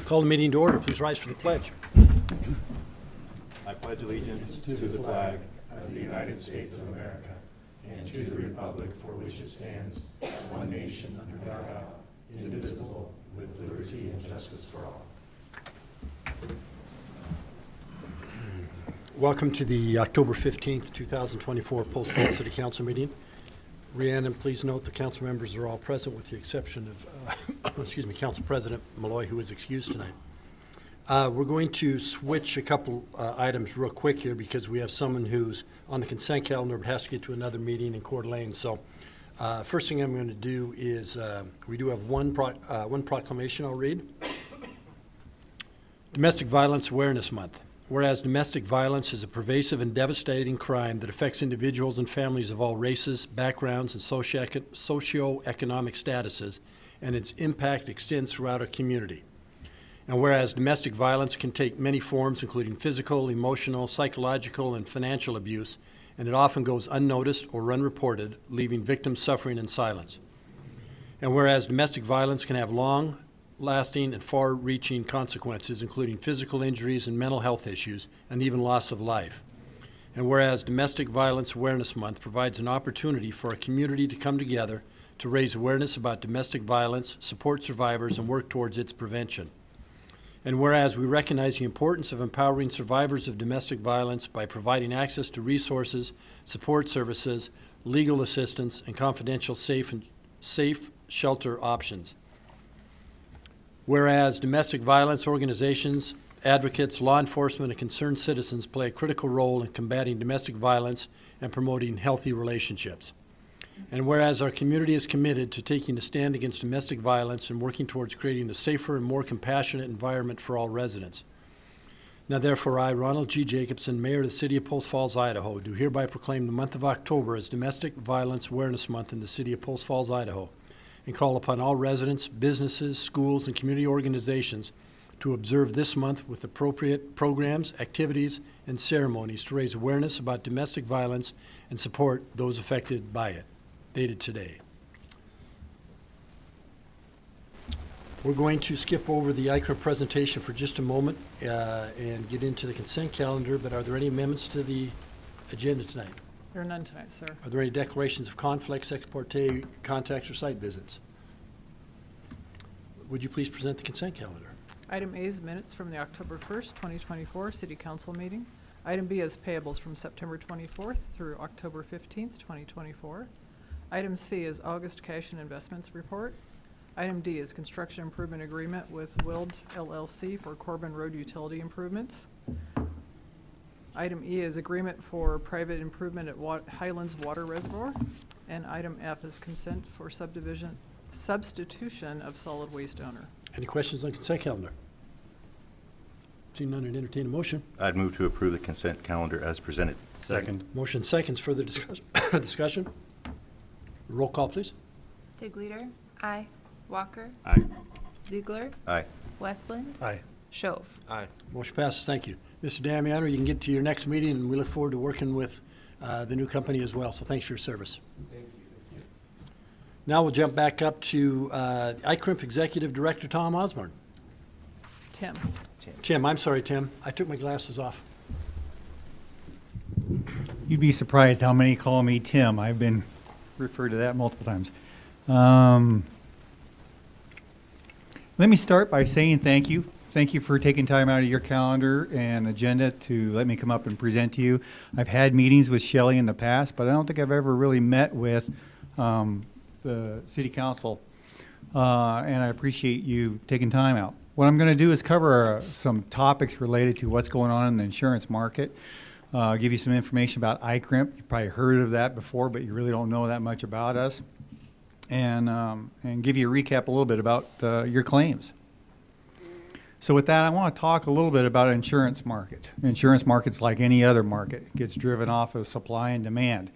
Call the meeting to order. Please rise for the pledge. I pledge allegiance to the flag of the United States of America and to the republic for which it stands, one nation under God, indivisible, with liberty and justice for all. Welcome to the October 15th, 2024 Post Falls City Council meeting. Rhiannon, please note the council members are all present with the exception of Council President Malloy, who is excused tonight. We're going to switch a couple items real quick here because we have someone who's on the consent calendar but has to get to another meeting in Coeur d'Alene. So first thing I'm going to do is we do have one proclamation I'll read. Domestic Violence Awareness Month. Whereas domestic violence is a pervasive and devastating crime that affects individuals and families of all races, backgrounds, and socioeconomic statuses, and its impact extends throughout our community. And whereas domestic violence can take many forms, including physical, emotional, psychological, and financial abuse, and it often goes unnoticed or unreported, leaving victims suffering in silence. And whereas domestic violence can have long-lasting and far-reaching consequences, including physical injuries and mental health issues, and even loss of life. And whereas Domestic Violence Awareness Month provides an opportunity for our community to come together to raise awareness about domestic violence, support survivors, and work towards its prevention. And whereas we recognize the importance of empowering survivors of domestic violence by providing access to resources, support services, legal assistance, and confidential safe shelter options. Whereas domestic violence organizations, advocates, law enforcement, and concerned citizens play a critical role in combating domestic violence and promoting healthy relationships. And whereas our community is committed to taking a stand against domestic violence and working towards creating a safer and more compassionate environment for all residents. Now therefore I, Ronald G. Jacobson, Mayor of the City of Post Falls, Idaho, do hereby proclaim the month of October as Domestic Violence Awareness Month in the City of Post Falls, Idaho, and call upon all residents, businesses, schools, and community organizations to observe this month with appropriate programs, activities, and ceremonies to raise awareness about domestic violence and support those affected by it. Dated today. We're going to skip over the ICRMP presentation for just a moment and get into the consent calendar, but are there any amendments to the agenda tonight? There are none tonight, sir. Are there any declarations of conflicts, ex parte, contacts, or site visits? Would you please present the consent calendar? Item A is minutes from the October 1st, 2024 City Council meeting. Item B is payables from September 24th through October 15th, 2024. Item C is August cash and investments report. Item D is construction improvement agreement with Wild LLC for Corbin Road utility improvements. Item E is agreement for private improvement at Highlands Water Reservoir. And item F is consent for substitution of solid waste owner. Any questions on consent calendar? Seeing none, I'd entertain a motion. I'd move to approve the consent calendar as presented. Second. Motion seconds, further discussion. Roll call, please. Stigliter. Aye. Walker. Aye. Ziegler. Aye. Westland. Aye. Shove. Aye. Motion Motion passes. Thank you. Mr. Damiano, you can get to your next meeting, and we look forward to working with the new company as well. So thanks for your service. Thank you. Now we'll jump back up to ICRMP Executive Director Tom Osborne. Tim. Tim, I'm sorry, Tim. I took my glasses off. You'd be surprised how many call me Tim. I've been referred to that multiple times. Let me start by saying thank you. Thank you for taking time out of your calendar and agenda to let me come up and present to you. I've had meetings with Shelley in the past, but I don't think I've ever really met with the City Council, and I appreciate you taking time out. What I'm going to do is cover some topics related to what's going on in the insurance market, give you some information about ICRMP. You've probably heard of that before, but you really don't know that much about us, and give you a recap a little bit about your claims. So with that, I want to talk a little bit about insurance market. Insurance market's like any other market. It gets driven off of supply and demand.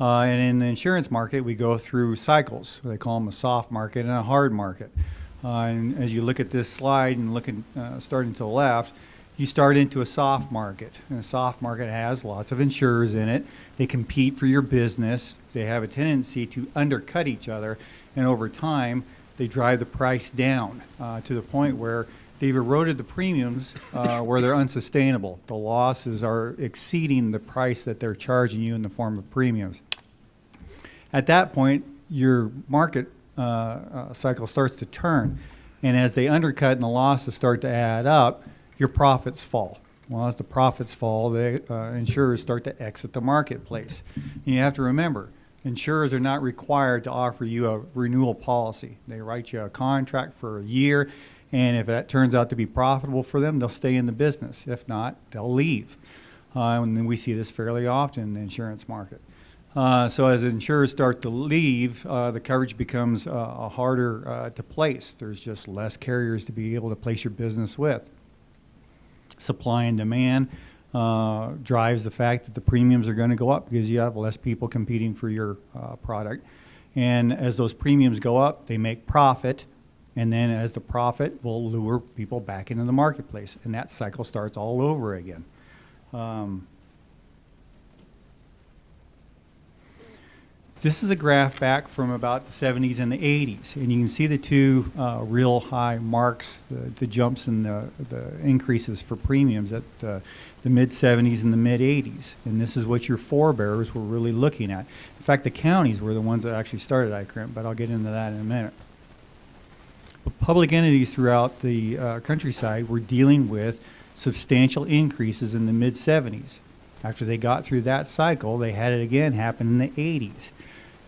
And in the insurance market, we go through cycles. They call them a soft market and a hard market. And as you look at this slide and looking, starting to the left, you start into a soft market. And a soft market has lots of insurers in it. They compete for your business. They have a tendency to undercut each other. And over time, they drive the price down to the point where they've eroded the premiums where they're unsustainable. The losses are exceeding the price that they're charging you in the form of premiums. At that point, your market cycle starts to turn. And as they undercut and the losses start to add up, your profits fall. Well, as the profits fall, the insurers start to exit the marketplace. And you have to remember, insurers are not required to offer you a renewal policy. They write you a contract for a year, and if that turns out to be profitable for them, they'll stay in the business. If not, they'll leave. And we see this fairly often in the insurance market. So as insurers start to leave, the coverage becomes harder to place. There's just less carriers to be able to place your business with. Supply and demand drives the fact that the premiums are going to go up because you have less people competing for your product. And as those premiums go up, they make profit. And then as the profit will lure people back into the marketplace. And that cycle starts all over again. This is a graph back from about the 70s and the 80s, and you can see the two real high marks, the jumps and the increases for premiums at the mid-70s and the mid-80s. And this is what your forebears were really looking at. In fact, the counties were the ones that actually started ICRMP, but I'll get into that in a minute. But public entities throughout the countryside were dealing with substantial increases in the mid-70s. After they got through that cycle, they had it again happen in the 80s.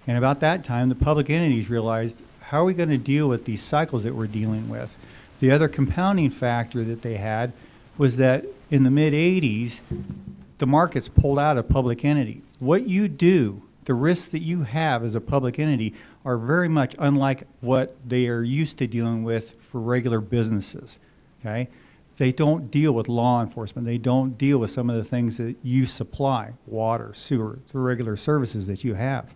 And about that time, the public entities realized, how are we going to deal with these cycles that we're dealing with? The other compounding factor that they had was that in the mid-80s, the markets pulled out of public entity. What you do, the risks that you have as a public entity are very much unlike what they are used to dealing with for regular businesses, okay? They don't deal with law enforcement. They don't deal with some of the things that you supply, water, sewer, the regular services that you have.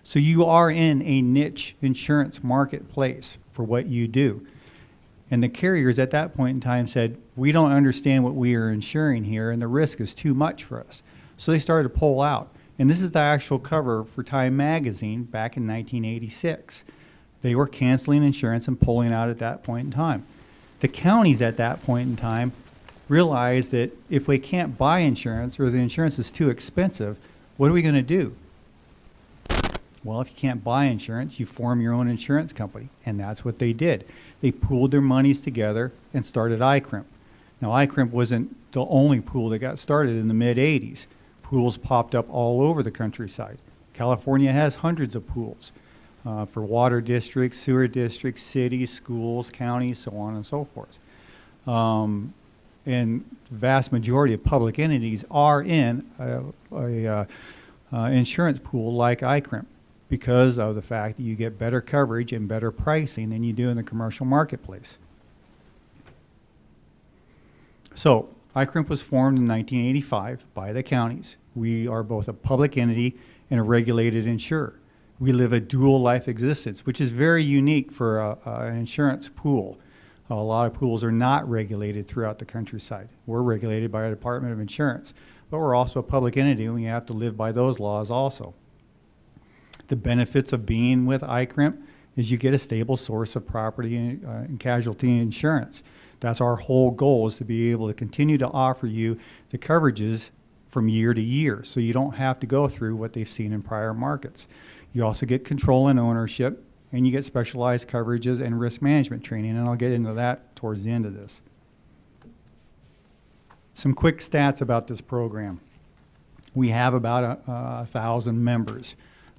So you are in a niche insurance marketplace for what you do. And the carriers at that point in time said, we don't understand what we are insuring here, and the risk is too much for us. So they started to pull out. And this is the actual cover for Time magazine back in 1986. They were canceling insurance and pulling out at that point in time. The counties at that point in time realized that if we can't buy insurance or the insurance is too expensive, what are we going to do? Well, if you can't buy insurance, you form your own insurance company. And that's what they did. They pooled their monies together and started ICRMP. Now, ICRMP wasn't the only pool that got started in the mid-80s. Pools popped up all over the countryside. California has hundreds of pools for water districts, sewer districts, cities, schools, counties, so on and so forth. And the vast majority of public entities are in a insurance pool like ICRMP, because of the fact that you get better coverage and better pricing than you do in the commercial marketplace. So, ICRMP was formed in 1985 by the counties. We are both a public entity and a regulated insurer. We live a dual life existence, which is very unique for an insurance pool. A lot of pools are not regulated throughout the countryside. We're regulated by a Department of Insurance, but we're also a public entity and we have to live by those laws also. The benefits of being with ICRMP is you get a stable source of property and casualty insurance. That's our whole goal, is to be able to continue to offer you the coverages from year to year, so you don't have to go through what they've seen in prior markets. You also get control and ownership, and you get specialized coverages and risk management training, and I'll get into that towards the end of this. Some quick stats about this program. We have about 1,000 members.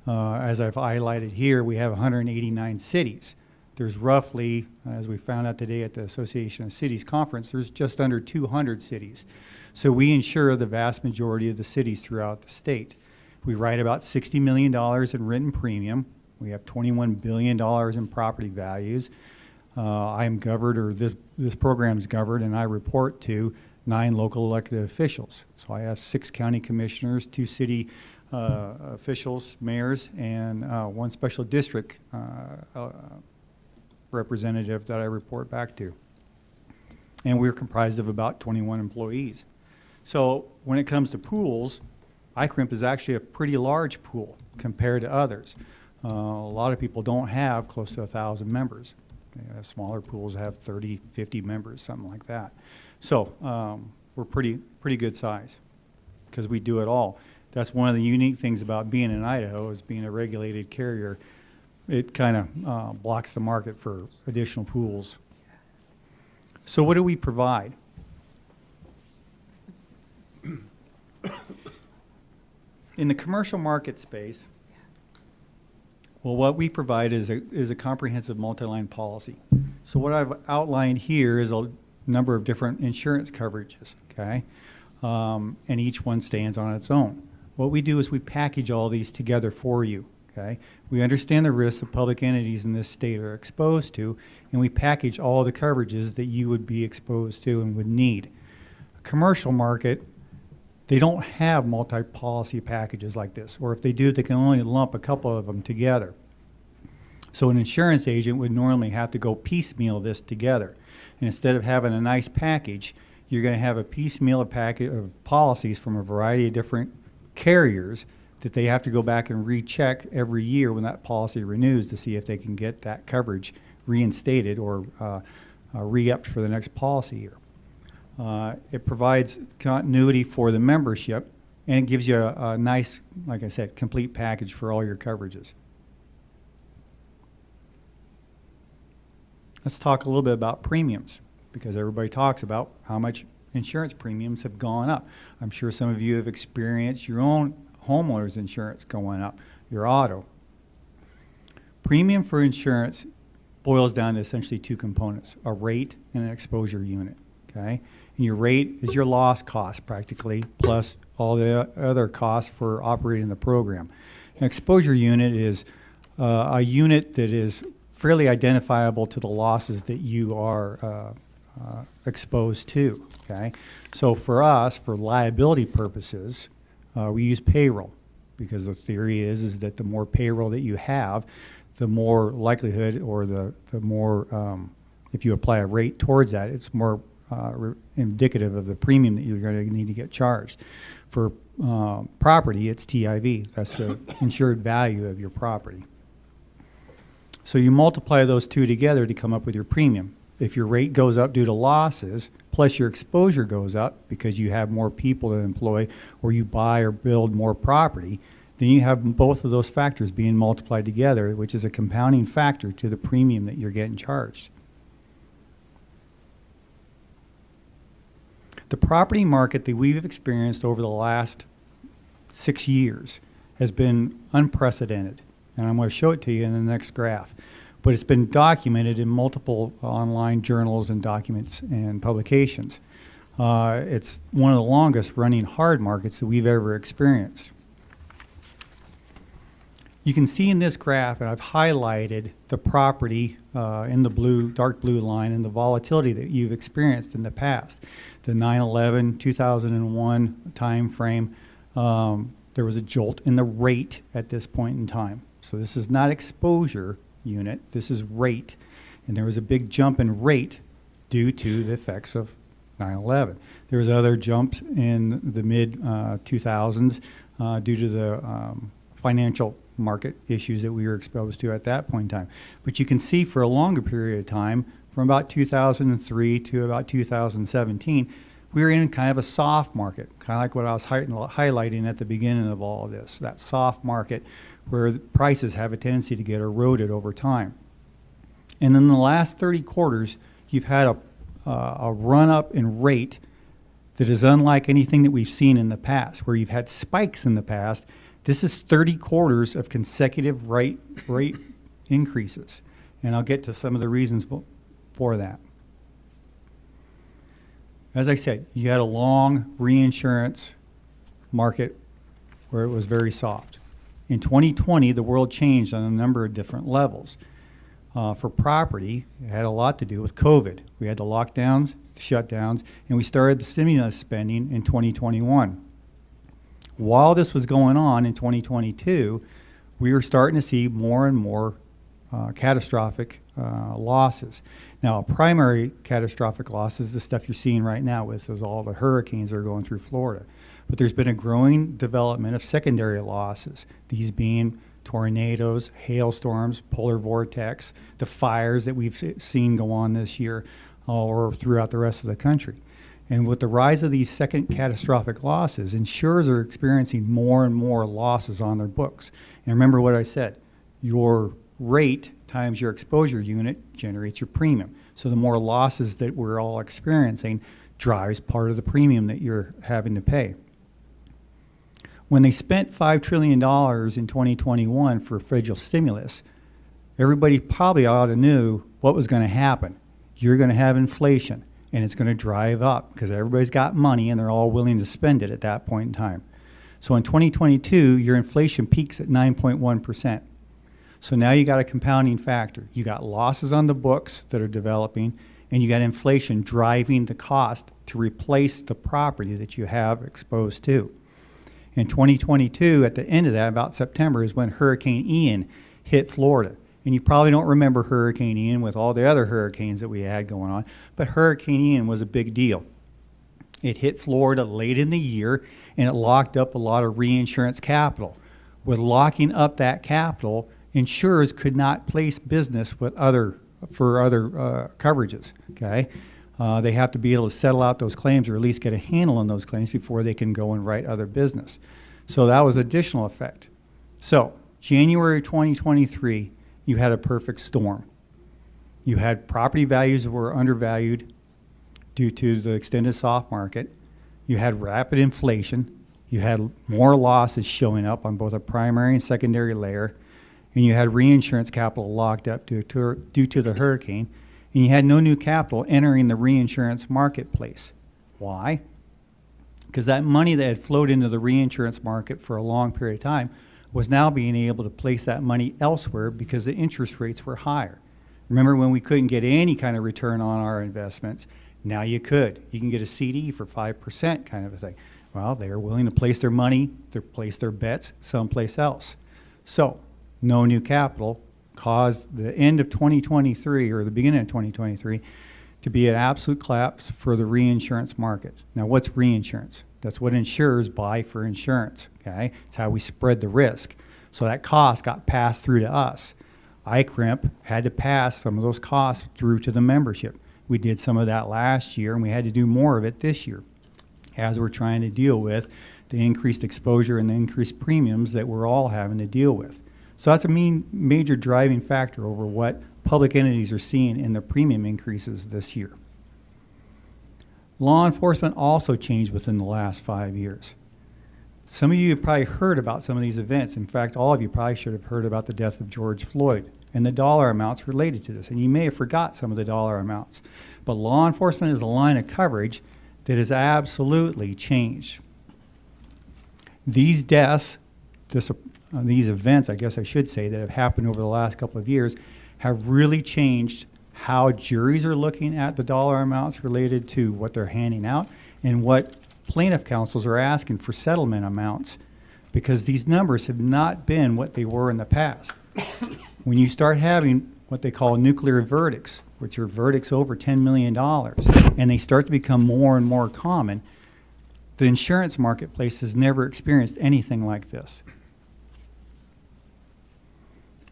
As I've highlighted here, we have 189 cities. There's roughly, as we found out today at the Association of Cities Conference, there's just under 200 cities. So we insure the vast majority of the cities throughout the state. We write about $60 million in written premium. We have $21 billion in property values. I am governed, or this program is governed, and I report to 9 local elected officials. So I have 6 county commissioners, 2 city officials, mayors, and 1 special district representative that I report back to. And we're comprised of about 21 employees. So when it comes to pools, ICRMP is actually a pretty large pool compared to others. A lot of people don't have close to 1,000 members. Smaller pools have 30, 50 members, something like that. So we're pretty good size because we do it all. That's one of the unique things about being in Idaho is being a regulated carrier. It kind of blocks the market for additional pools. So what do we provide? In the commercial market space, well, what we provide is a comprehensive multi-line policy. So what I've outlined here is a number of different insurance coverages, okay? And each one stands on its own. What we do is we package all these together for you, okay? We understand the risks that public entities in this state are exposed to, and we package all the coverages that you would be exposed to and would need. A commercial market, they don't have multi-policy packages like this, or if they do, they can only lump a couple of them together. So an insurance agent would normally have to go piecemeal this together. And instead of having a nice package, you're going to have a piecemeal packet of policies from a variety of different carriers that they have to go back and recheck every year when that policy renews to see if they can get that coverage reinstated or re-upped for the next policy year. It provides continuity for the membership, and it gives you a nice, like I said, complete package for all your coverages. Let's talk a little bit about premiums, because everybody talks about how much insurance premiums have gone up. I'm sure some of you have experienced your own homeowner's insurance going up, your auto. Premium for insurance boils down to essentially two components, a rate and an exposure unit, okay? And your rate is your loss cost practically, plus all the other costs for operating the program. An exposure unit is a unit that is fairly identifiable to the losses that you are exposed to, okay? So for us, for liability purposes, we use payroll, because the theory is that the more payroll that you have, the more likelihood, or the more, if you apply a rate towards that, it's more indicative of the premium that you're going to need to get charged. For property, it's TIV. That's the insured value of your property. So you multiply those two together to come up with your premium. If your rate goes up due to losses, plus your exposure goes up because you have more people to employ, or you buy or build more property, then you have both of those factors being multiplied together, which is a compounding factor to the premium that you're getting charged. The property market that we've experienced over the last 6 years has been unprecedented, and I'm going to show it to you in the next graph. But it's been documented in multiple online journals and documents and publications. It's one of the longest running hard markets that we've ever experienced. You can see in this graph, and I've highlighted the property in the blue, dark blue line, and the volatility that you've experienced in the past. The 9/11, 2001 time frame, there was a jolt in the rate at this point in time. So this is not exposure unit, this is rate. And there was a big jump in rate due to the effects of 9/11. There was other jumps in the mid-2000s due to the financial market issues that we were exposed to at that point in time. But you can see for a longer period of time, from about 2003 to about 2017, we were in kind of a soft market, kind of like what I was highlighting at the beginning of all of this, that soft market where the prices have a tendency to get eroded over time. And in the last 30 quarters, you've had a run-up in rate that is unlike anything that we've seen in the past, where you've had spikes in the past. This is 30 quarters of consecutive rate increases, and I'll get to some of the reasons for that. As I said, you had a long reinsurance market where it was very soft. In 2020, the world changed on a number of different levels. For property, it had a lot to do with COVID. We had the lockdowns, the shutdowns, and we started the stimulus spending in 2021. While this was going on in 2022, we were starting to see more and more catastrophic losses. Now, a primary catastrophic loss is the stuff you're seeing right now with all the hurricanes that are going through Florida. But there's been a growing development of secondary losses, these being tornadoes, hailstorms, polar vortex, the fires that we've seen go on this year or throughout the rest of the country. And with the rise of these second catastrophic losses, insurers are experiencing more and more losses on their books. And remember what I said, your rate times your exposure unit generates your premium. So the more losses that we're all experiencing drives part of the premium that you're having to pay. When they spent $5 trillion in 2021 for federal stimulus, everybody probably ought to knew what was going to happen. You're going to have inflation, and it's going to drive up because everybody's got money and they're all willing to spend it at that point in time. So in 2022, your inflation peaks at 9.1%. So now you got a compounding factor. You got losses on the books that are developing, and you got inflation driving the cost to replace the property that you have exposed to. In 2022, at the end of that, about September, is when Hurricane Ian hit Florida. And you probably don't remember Hurricane Ian with all the other hurricanes that we had going on, but Hurricane Ian was a big deal. It hit Florida late in the year, and it locked up a lot of reinsurance capital. With locking up that capital, insurers could not place business with other coverages, okay? They have to be able to settle out those claims or at least get a handle on those claims before they can go and write other business. So that was additional effect. So January 2023, you had a perfect storm. You had property values that were undervalued due to the extended soft market. You had rapid inflation. You had more losses showing up on both a primary and secondary layer. And you had reinsurance capital locked up due to the hurricane. And you had no new capital entering the reinsurance marketplace. Why? Because that money that had flowed into the reinsurance market for a long period of time was now being able to place that money elsewhere because the interest rates were higher. Remember when we couldn't get any kind of return on our investments? Now you could. You can get a CD for 5% kind of a thing. Well, they are willing to place their money, to place their bets someplace else. So no new capital caused the end of 2023 or the beginning of 2023 to be an absolute collapse for the reinsurance market. Now, what's reinsurance? That's what insurers buy for insurance, okay? It's how we spread the risk. So that cost got passed through to us. ICRMP had to pass some of those costs through to the membership. We did some of that last year, and we had to do more of it this year as we're trying to deal with the increased exposure and the increased premiums that we're all having to deal with. So that's a major driving factor over what public entities are seeing in their premium increases this year. Law enforcement also changed within the last 5 years. Some of you have probably heard about some of these events. In fact, all of you probably should have heard about the death of George Floyd and the dollar amounts related to this. And you may have forgot some of the dollar amounts. But law enforcement is a line of coverage that has absolutely changed. These deaths, these events, I guess I should say, that have happened over the last couple of years have really changed how juries are looking at the dollar amounts related to what they're handing out and what plaintiff counsels are asking for settlement amounts, because these numbers have not been what they were in the past. When you start having what they call nuclear verdicts, which are verdicts over $10 million, and they start to become more and more common, the insurance marketplace has never experienced anything like this.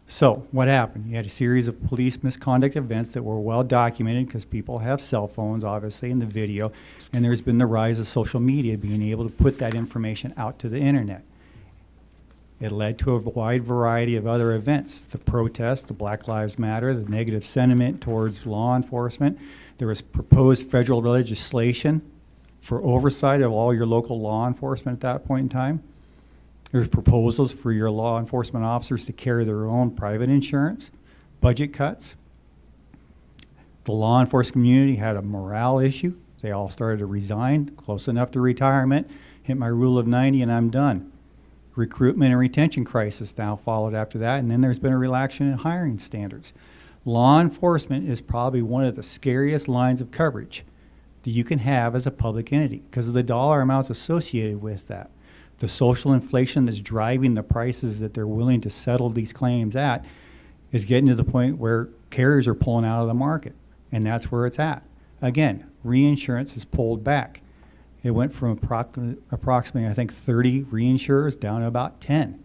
So what happened? You had a series of police misconduct events that were well documented because people have cell phones, obviously, in the video, and there's been the rise of social media being able to put that information out to the internet. It led to a wide variety of other events, the protests, the Black Lives Matter, the negative sentiment towards law enforcement. There was proposed federal legislation for oversight of all your local law enforcement at that point in time. There's proposals for your law enforcement officers to carry their own private insurance, budget cuts. The law enforcement community had a morale issue. They all started to resign, close enough to retirement, hit my rule of 90 and I'm done. Recruitment and retention crisis now followed after that, and then there's been a relaxation in hiring standards. Law enforcement is probably one of the scariest lines of coverage that you can have as a public entity because of the dollar amounts associated with that. The social inflation that's driving the prices that they're willing to settle these claims at is getting to the point where carriers are pulling out of the market, and that's where it's at. Again, reinsurance is pulled back. It went from approximately, I think, 30 reinsurers down to about 10.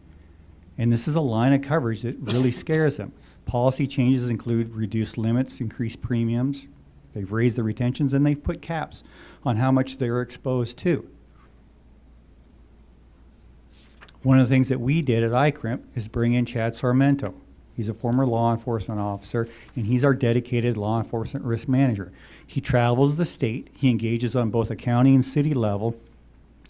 And this is a line of coverage that really scares them. Policy changes include reduced limits, increased premiums. They've raised the retentions, and they've put caps on how much they're exposed to. One of the things that we did at ICRMP is bring in Chad Sarmento. He's a former law enforcement officer, and he's our dedicated law enforcement risk manager. He travels the state. He engages on both a county and city level.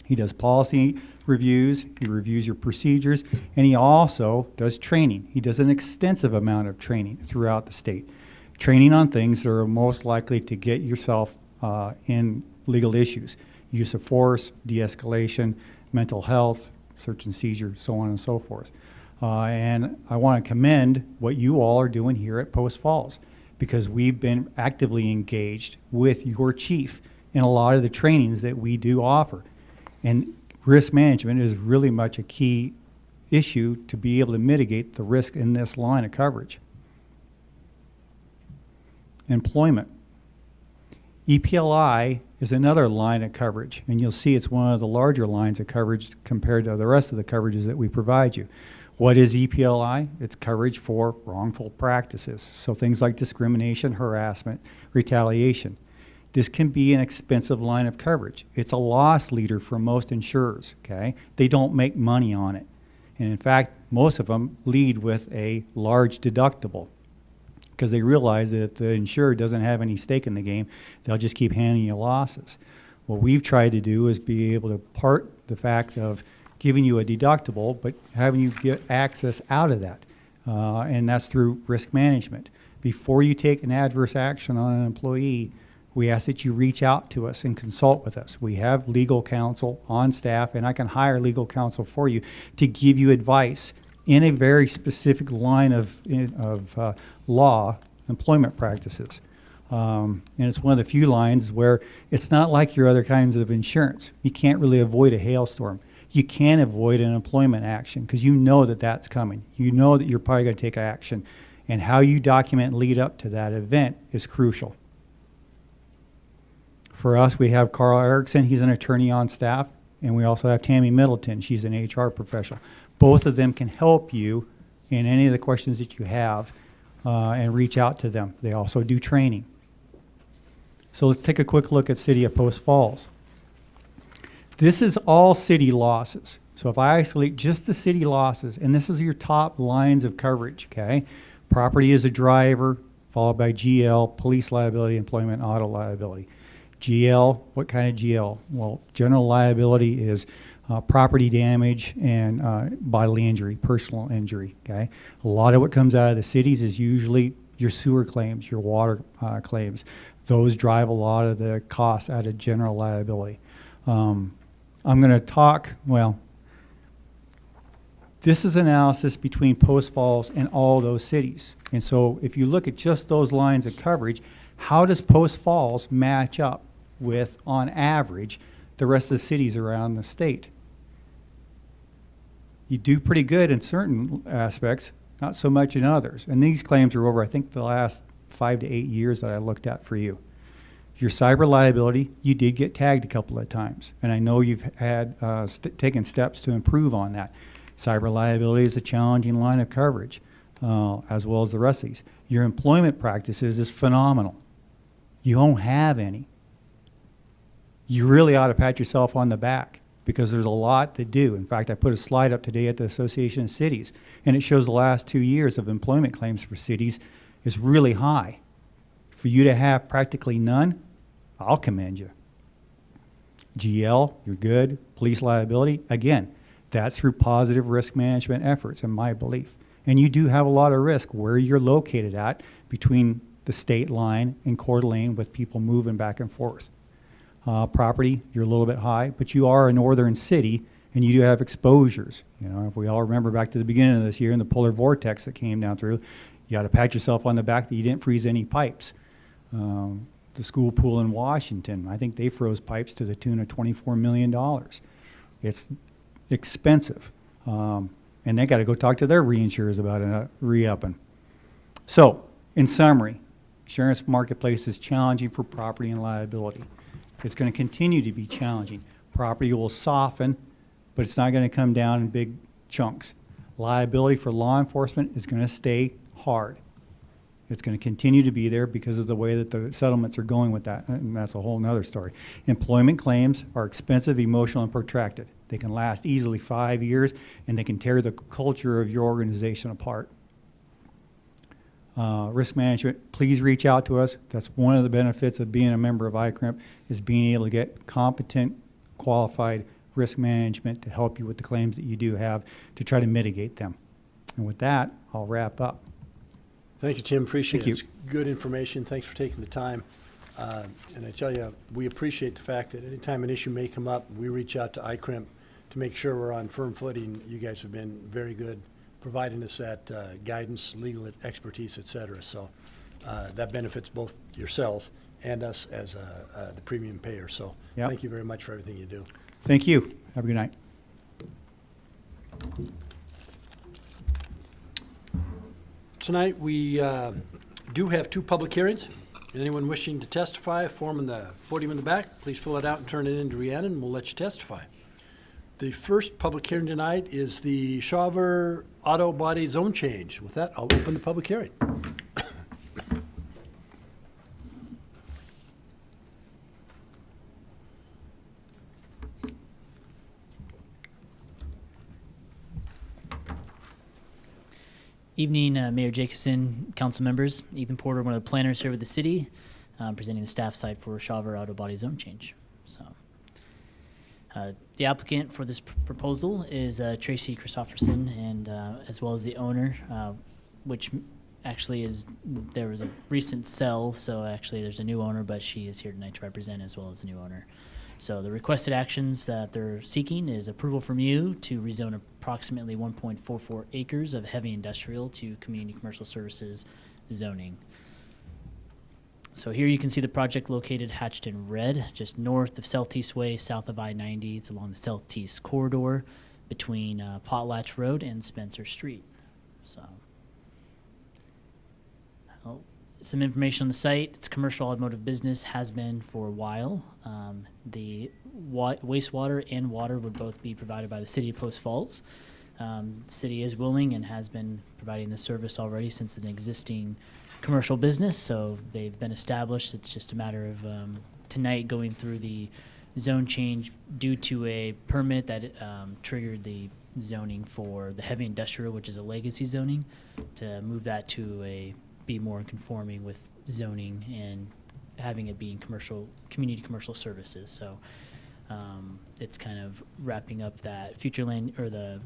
He does policy reviews. He reviews your procedures, and he also does training. He does an extensive amount of training throughout the state. Training on things that are most likely to get yourself in legal issues. Use of force, de-escalation, mental health, search and seizure, so on and so forth. And I want to commend what you all are doing here at Post Falls, because we've been actively engaged with your chief in a lot of the trainings that we do offer. And risk management is really much a key issue to be able to mitigate the risk in this line of coverage. Employment. EPLI is another line of coverage, and you'll see it's one of the larger lines of coverage compared to the rest of the coverages that we provide you. What is EPLI? It's coverage for wrongful practices, so things like discrimination, harassment, retaliation. This can be an expensive line of coverage. It's a loss leader for most insurers, okay? They don't make money on it. And in fact, most of them lead with a large deductible, because they realize that if the insurer doesn't have any stake in the game, they'll just keep handing you losses. What we've tried to do is be able to part the fact of giving you a deductible, but having you get access out of that. And that's through risk management. Before you take an adverse action on an employee, we ask that you reach out to us and consult with us. We have legal counsel on staff, and I can hire legal counsel for you to give you advice in a very specific line of law, employment practices. And it's one of the few lines where it's not like your other kinds of insurance. You can't really avoid a hailstorm. You can avoid an employment action because you know that that's coming. You know that you're probably going to take action. And how you document and lead up to that event is crucial. For us, we have Carl Erickson. He's an attorney on staff. And we also have Tammy Middleton. She's an HR professional. Both of them can help you in any of the questions that you have and reach out to them. They also do training. So let's take a quick look at City of Post Falls. This is all city losses. So if I isolate just the city losses, and this is your top lines of coverage, okay? Property is a driver, followed by GL, police liability, employment, auto liability. GL, what kind of GL? Well, general liability is property damage and bodily injury, personal injury, okay? A lot of what comes out of the cities is usually your sewer claims, your water claims. Those drive a lot of the costs out of general liability. I'm going to talk, well, this is analysis between Post Falls and all those cities. And so if you look at just those lines of coverage, how does Post Falls match up with, on average, the rest of the cities around the state? You do pretty good in certain aspects, not so much in others. And these claims are over, I think, the last 5 to 8 years that I looked at for you. Your cyber liability, you did get tagged a couple of times. And I know you've had taken steps to improve on that. Cyber liability is a challenging line of coverage, as well as the rest of these. Your employment practices is phenomenal. You don't have any. You really ought to pat yourself on the back because there's a lot to do. In fact, I put a slide up today at the Association of Cities, and it shows the last 2 years of employment claims for cities is really high. For you to have practically none, I'll commend you. GL, you're good. Police liability, again, that's through positive risk management efforts, in my belief. And you do have a lot of risk where you're located at between the state line and Coeur d'Alene with people moving back and forth. Property, you're a little bit high, but you are a northern city and you do have exposures. You know, if we all remember back to the beginning of this year and the polar vortex that came down through, you got to pat yourself on the back that you didn't freeze any pipes. The school pool in Washington, I think they froze pipes to the tune of $24 million. It's expensive. And they got to go talk to their reinsurers about it, re-upping. So, in summary, insurance marketplace is challenging for property and liability. It's going to continue to be challenging. Property will soften, but it's not going to come down in big chunks. Liability for law enforcement is going to stay hard. It's going to continue to be there because of the way that the settlements are going with that, and that's a whole nother story. Employment claims are expensive, emotional, and protracted. They can last easily 5 years, and they can tear the culture of your organization apart. Risk management, please reach out to us. That's one of the benefits of being a member of ICRMP, is being able to get competent, qualified risk management to help you with the claims that you do have to try to mitigate them. And with that, I'll wrap up. Thank you, Tim. Appreciate Thank it. It's good information. Thanks for taking the time. And I tell you, we appreciate the fact that anytime an issue may come up, we reach out to ICRMP to make sure we're on firm footing. You guys have been very good providing us that guidance, legal expertise, et cetera. So that benefits both yourselves and us as the premium payer. So Yep. Thank you very much for everything you do. Thank you. Have a good night. Tonight, we do have 2 public hearings. Anyone wishing to testify, form in the podium in the back, please fill it out and turn it in to Rhiannon, and we'll let you testify. The first public hearing tonight is the Shawver Autobody zone change. With that, I'll open the public hearing. Evening, Mayor Jacobson, council members. Ethan Porter, one of the planners here with the city, presenting the staff side for Shawver Autobody zone change. So, the applicant for this proposal is Tracy Christopherson, and as well as the owner, which actually there was a recent sell, so actually there's a new owner, but she is here tonight to represent as well as the new owner. So the requested actions that they're seeking is approval from you to rezone approximately 1.44 acres of heavy industrial to community commercial services zoning. So here you can see the project located hatched in red, just north of Southeast Way, south of I-90. It's along the Southeast corridor between Potlatch Road and Spencer Street. So, some information on the site. It's commercial automotive business, has been for a while. The wastewater and water would both be provided by the city of Post Falls. The city is willing and has been providing the service already since it's an existing commercial business, so they've been established. It's just a matter of tonight going through the zone change due to a permit that triggered the zoning for the heavy industrial, which is a legacy zoning, to move that to be more conforming with zoning and having it being community commercial services. So it's kind of wrapping up that future land, or the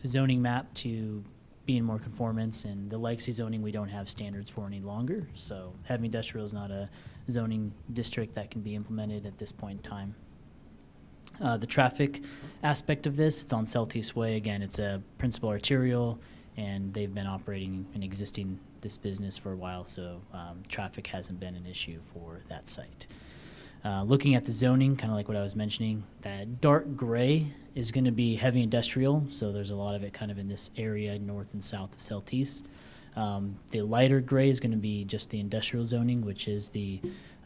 zoning map to being more conformance, and the legacy zoning we don't have standards for any longer. So heavy industrial is not a zoning district that can be implemented at this point in time. The traffic aspect of this, it's on Southeast Way. Again, it's a principal arterial, and they've been operating and existing this business for a while, so traffic hasn't been an issue for that site. Looking at the zoning, kind of like what I was mentioning, that dark gray is going to be heavy industrial, so there's a lot of it kind of in this area north and south of Southeast. The lighter gray is going to be just the industrial zoning, which is the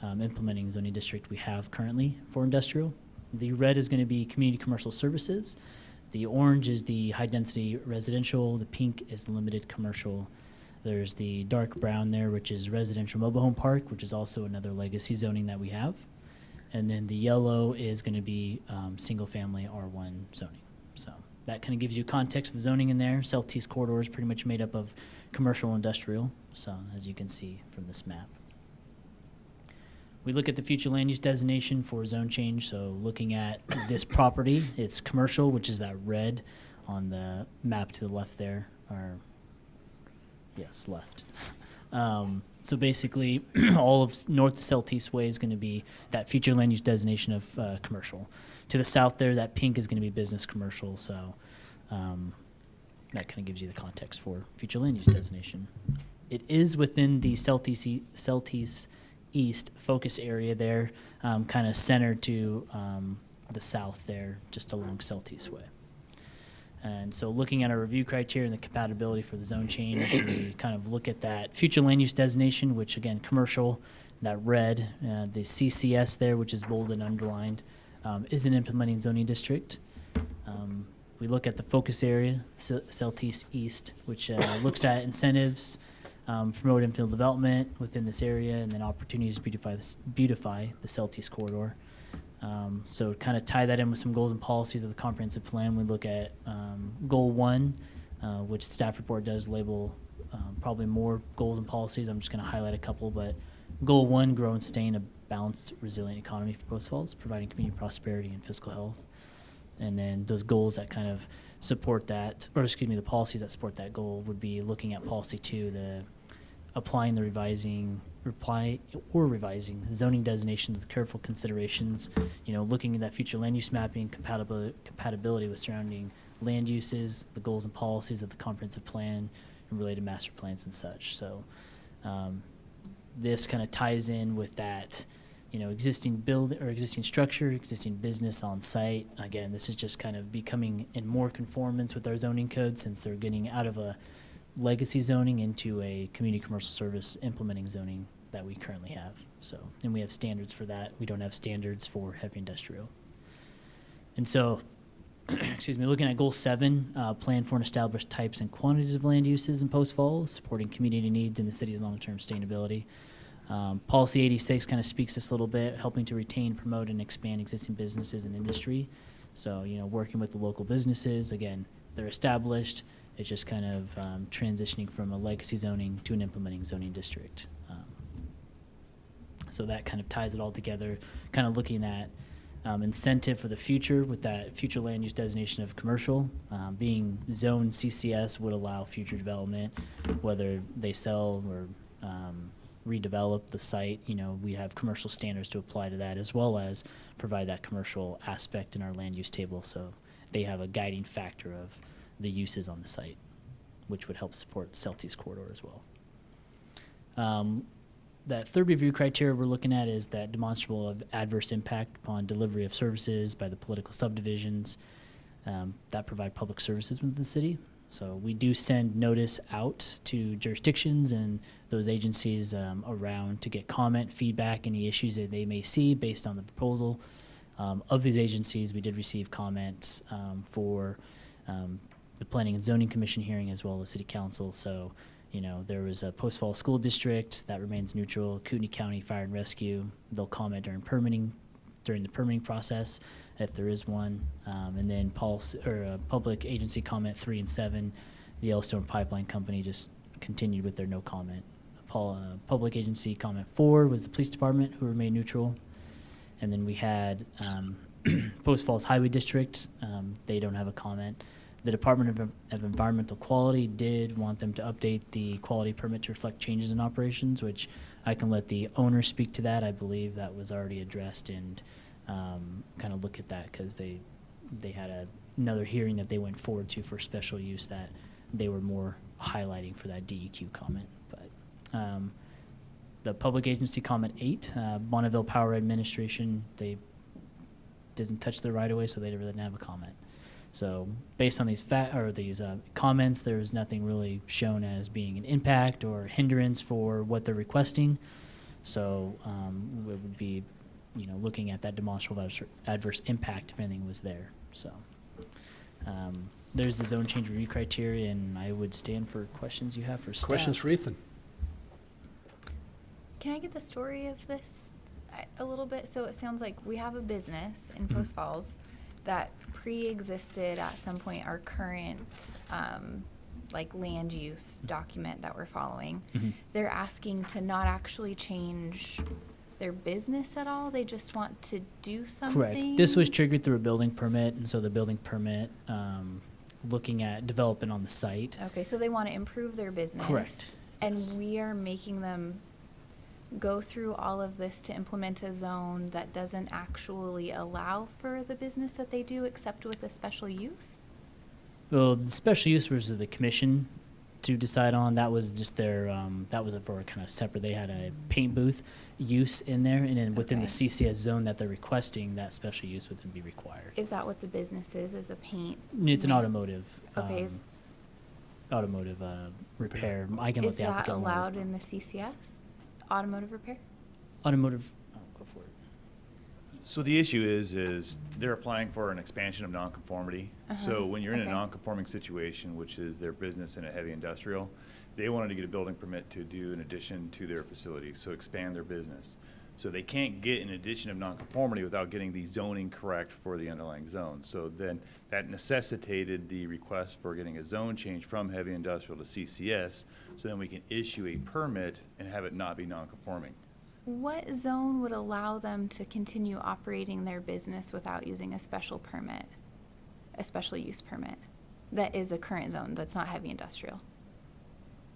implementing zoning district we have currently for industrial. The red is going to be community commercial services. The orange is the high density residential. The pink is limited commercial. There's the dark brown there, which is residential mobile home park, which is also another legacy zoning that we have. And then the yellow is going to be single family R1 zoning. So that kind of gives you context of the zoning in there. Southeast corridor is pretty much made up of commercial and industrial, so as you can see from this map. We look at the future land use designation for zone change. So looking at this property, it's commercial, which is that red on the map to the left there, or yes, left. So basically, all of north to southeast way is going to be that future land use designation of commercial. To the south there, that pink is going to be business commercial. So that kind of gives you the context for future land use designation. It is within the southeast east focus area there, kind of centered to the south there, just along Southeast Way. And so looking at our review criteria and the compatibility for the zone change, we kind of look at that future land use designation, which again, commercial, that red, the CCS there, which is bold and underlined, is an implementing zoning district. we look at the focus area, Southeast East, which looks at incentives, promote infill development within this area, and then opportunities to beautify the Southeast corridor. So kind of tie that in with some goals and policies of the comprehensive plan. We look at goal 1, which staff report does label probably more goals and policies. I'm just going to highlight a couple, but goal 1, grow and sustain a balanced, resilient economy for Post Falls, providing community prosperity and fiscal health. And then those goals that kind of support that, or excuse me, the policies that support that goal would be looking at policy 2, the applying the revising zoning designations with careful considerations, looking at that future land use mapping, compatibility with surrounding land uses, the goals and policies of the comprehensive plan, and related master plans and such. So this kind of ties in with that, existing building or existing structure, existing business on site. Again, this is just kind of becoming in more conformance with our zoning code, since they're getting out of a legacy zoning into a community commercial service implementing zoning that we currently have. So, and we have standards for that. We don't have standards for heavy industrial. And so, excuse me, looking at goal 7, plan for and establish types and quantities of land uses in Post Falls, supporting community needs in the city's long-term sustainability. Policy 86 kind of speaks this a little bit, helping to retain, promote, and expand existing businesses and industry. So, working with the local businesses, again, they're established. It's just kind of transitioning from a legacy zoning to an implementing zoning district. So that kind of ties it all together, kind of looking at incentive for the future with that future land use designation of commercial. Being zone CCS would allow future development, whether they sell or redevelop the site. We have commercial standards to apply to that, as well as provide that commercial aspect in our land use table, so they have a guiding factor of the uses on the site, which would help support the Southeast corridor as well. That third review criteria we're looking at is that demonstrable of adverse impact upon delivery of services by the political subdivisions that provide public services within the city. So we do send notice out to jurisdictions and those agencies around to get comment, feedback, any issues that they may see based on the proposal. Of these agencies, we did receive comments for the Planning and Zoning Commission hearing, as well as City Council. So, there was a Post Falls School District that remains neutral. Kootenai County Fire and Rescue, they'll comment during the permitting process, if there is one. And then Public Agency Comment 3 and 7, the Yellowstone Pipeline Company just continued with their no comment. Public Agency Comment 4 was the Police Department, who remained neutral. And then we had Post Falls Highway District. They don't have a comment. The Department of Environmental Quality did want them to update the quality permit to reflect changes in operations, which I can let the owner speak to that. I believe that was already addressed, and kind of look at that because they had another hearing that they went forward to for special use that they were more highlighting for that DEQ comment. But the Public Agency Comment 8, Bonneville Power Administration, they doesn't touch the right of way, so they really didn't have a comment. So based on these comments, there was nothing really shown as being an impact or hindrance for what they're requesting. So it would be, looking at that demonstrable adverse impact if anything was there. So there's the zone change review criteria, and I would stand for questions you have for staff. Questions for Ethan? Can I get the story of this a little bit? So it sounds like we have a business in Post Falls that pre-existed at some point our current land use document that we're following. They're asking to not actually change their business at all. They just want to do something. Correct. This was triggered through a building permit, and so the building permit looking at development on the site. Okay, so they want to improve their business. Correct. And Yes. we are making them go through all of this to implement a zone that doesn't actually allow for the business that they do, except with a special use? Well, the special use was the commission to decide on. That was just their, that was for kind of separate. They had a paint booth use in there, and then within the Okay. CCS zone that they're requesting, that special use would then be required. Is that what the business is a paint? It's an ma- automotive. Okay, Automotive repair. I can let is the that applicant. allowed in the CCS? Automotive repair? Automotive. Oh, go for it. So the issue is they're applying for an expansion of nonconformity. So when you're in a Okay. nonconforming situation, which is their business in a heavy industrial, they wanted to get a building permit to do an addition to their facility, so expand their business. So they can't get an addition of nonconformity without getting the zoning correct for the underlying zone. So then that necessitated the request for getting a zone change from heavy industrial to CCS, so then we can issue a permit and have it not be nonconforming. What zone would allow them to continue operating their business without using a special permit, a special use permit? That is a current zone, that's not heavy industrial.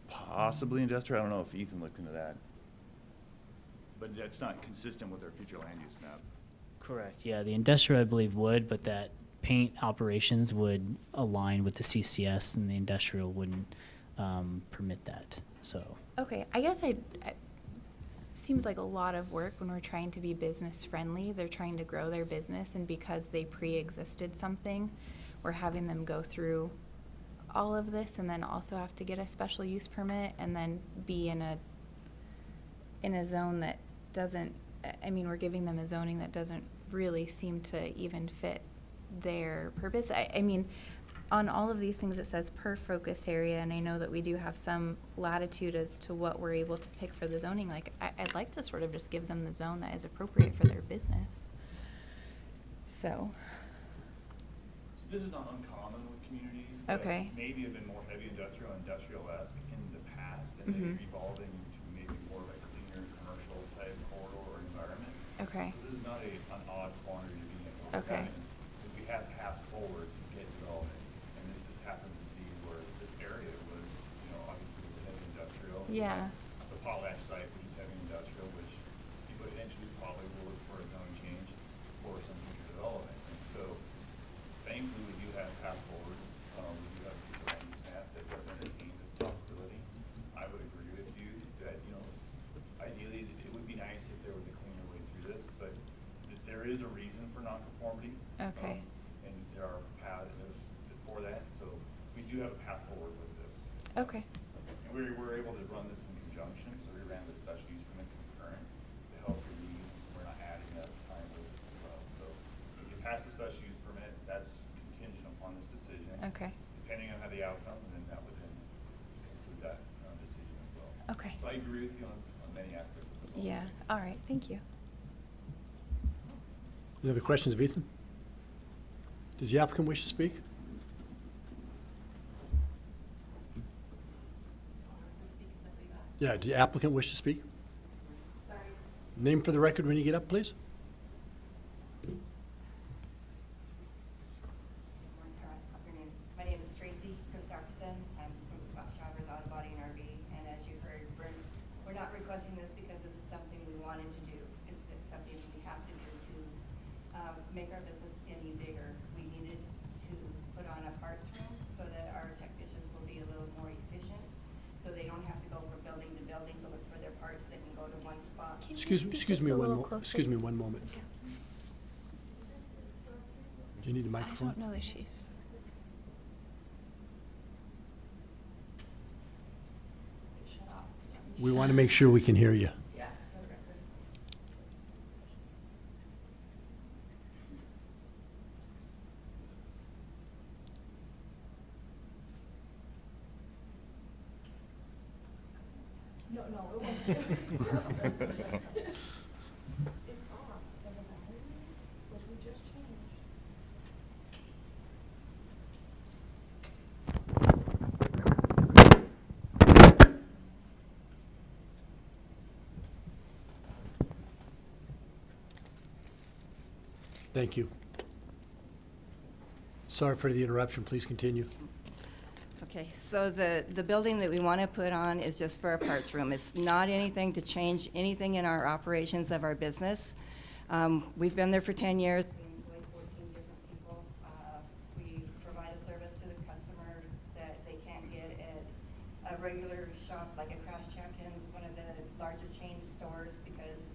Possibly industrial, I don't know if Ethan looked into that. But that's not consistent with our future land use map. Correct. Yeah, the industrial I believe would, but that paint operations would align with the CCS, and the industrial wouldn't permit that. So. Okay, I guess seems like a lot of work when we're trying to be business friendly. They're trying to grow their business, and because they pre-existed something, we're having them go through all of this and then also have to get a special use permit and then be in a zone that doesn't, I mean, we're giving them a zoning that doesn't really seem to even fit their purpose. I mean, on all of these things, it says per focus area, and I know that we do have some latitude as to what we're able to pick for the zoning. Like, I'd like to sort of just give them the zone that is appropriate for their business. So, This is not uncommon with communities. Okay. Maybe have been more heavy industrial-esque in the past, and Mhm. maybe evolving into maybe more of a cleaner commercial type corridor environment. okay, So this is not an odd quantity to be in. Okay. Because we have passed forward to get development, and this just happens to be where this area was, obviously with the heavy industrial. yeah, The Potlatch site, which is heavy industrial, which people eventually probably will look for a zone change for some future development. And so thankfully, we do have path forward. We do have a future land use map that does entertain this possibility. I would agree with you that, ideally, it would be nice if there was a cleaner way through this, but there is a reason for nonconformity. Okay. And there are paths for that, so we do have a path forward with this. okay, And we were able to run this in conjunction, so we ran the special use permit concurrent to help your needs. We're not adding that time with this as well. So if you pass the special use permit, that's contingent upon this decision. okay, Depending on how the outcome, and then that would then conclude that decision as well. okay. So I agree with you on many aspects of this. also. Yeah, all right, thank you. Any other questions of Ethan? Does the applicant wish to speak? Yeah, does the applicant wish to speak? Name for the record when you get up, please. My name is Tracy Christopherson. I'm from Shawver's Autobody and RV, and as you heard, we're not requesting this because this is something we wanted to do. It's something we have to do to make our business any bigger. We needed to put on a parts room so that our technicians will be a little more efficient, so they don't have to go from building to building to look for their parts. They can go to one spot. Can you Excuse speak excuse just me a one little mo- closer? excuse me one moment. Do you need a I microphone? don't know that she's. Shut off. We want to make sure we can hear you. Yeah, for the record. No, it wasn't. It's off, so the battery, which we just changed. Thank you. Sorry for the interruption. Please continue. Okay, so the building that we want to put on is just for a parts room. It's not anything to change anything in our operations of our business. We've been there for 10 years. We employ 14 different people. We provide a service to the customer that they can't get at a regular shop like a Crash Champions, one of the larger chain stores, because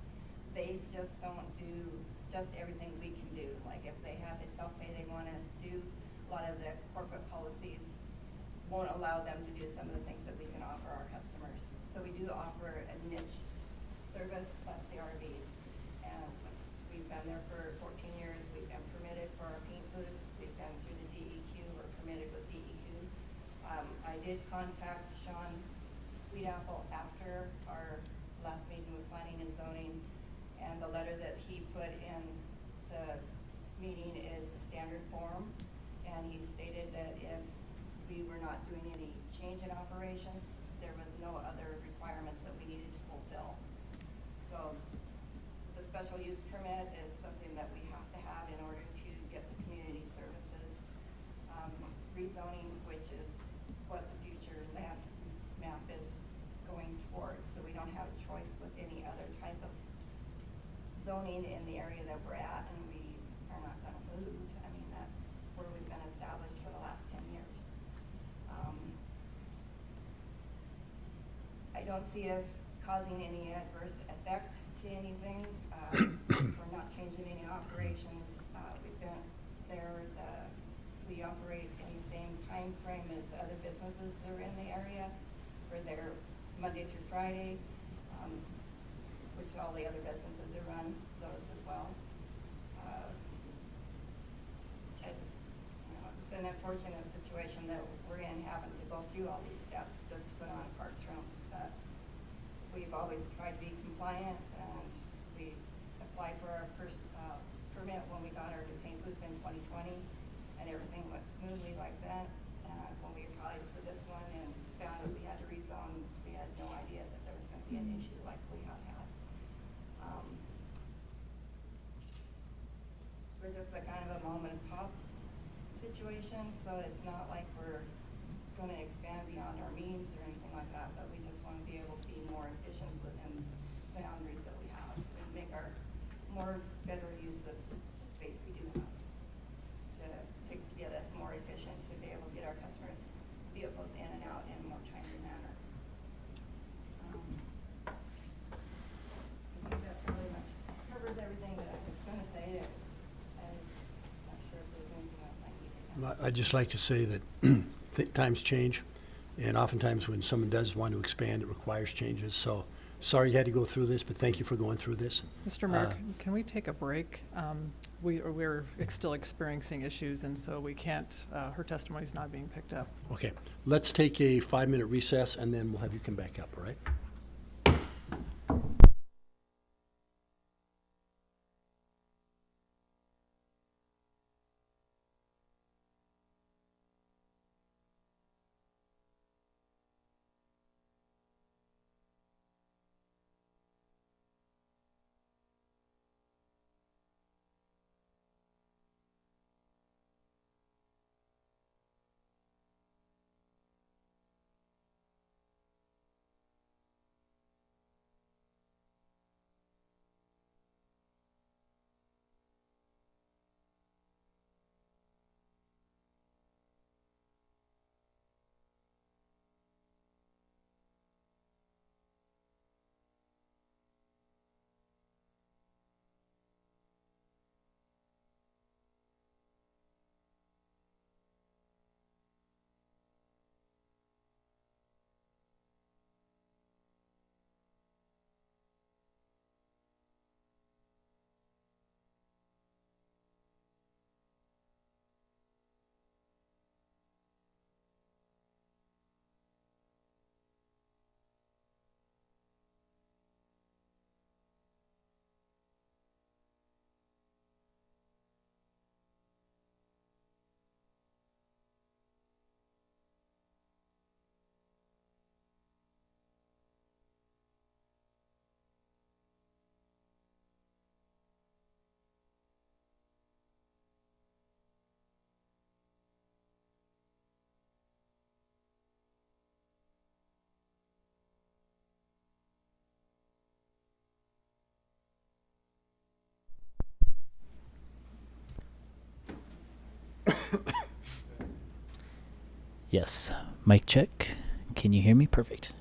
they just don't do just everything we can do. Like if they have a self-pay they want to do, a lot of the corporate policies won't allow them to do some of the things that we can offer our customers. So we do offer a niche service plus the RVs. And we We've been there for 14 years. We've been permitted for our paint booths. We've been through the DEQ. We're permitted with DEQ. I did contact Sean Sweetapple after our last meeting with planning and zoning, and the letter that he put in the meeting is a standard form, and he stated that if we were not doing any change in operations, there was no other requirements that we needed to fulfill. So the special use permit is something that we have to have in order to get the community services. Rezoning, which is what the future land map is going towards, so we don't have a choice with any other type of zoning in the area that we're at, and we are not gonna move. I mean, that's where we've been established for the last 10 years. I don't see us causing any adverse effect to anything. We're not changing any operations. We've been there, we operate in the same time frame as other businesses that are in the area. We're there Monday through Friday, which all the other businesses that run those as well. It's an unfortunate situation that we're in, having to go through all these steps just to put on a parts room. But we've always tried to be compliant, and we applied for our first permit when we got our new paint booth in 2020, and everything went smoothly like that. When we applied for this one and found that we had to rezone, we had no idea that there was going to be an issue like we have had. We're just a kind of a mom and pop situation, so it's not like we're going to expand beyond our means or anything like that, but we just want to be able to be more efficient within the boundaries that we have and make our more better use of the space we do have to get us more efficient, to be able to get our customers' vehicles in and out in a more timely manner. I think that pretty much covers everything that I was going to say. I'm not sure if there's anything else I need to add. I'd just like to say that times change, and oftentimes when someone does want to expand, it requires changes. So sorry you had to go through this, but thank you for going through this. Mr. Mayor, can we take a break? We're still experiencing issues, and so we can't, her testimony's not being picked up. Okay, let's take a 5-minute recess, and then we'll have you come back up, all right? Yes. Mic check. Can you hear me? Perfect.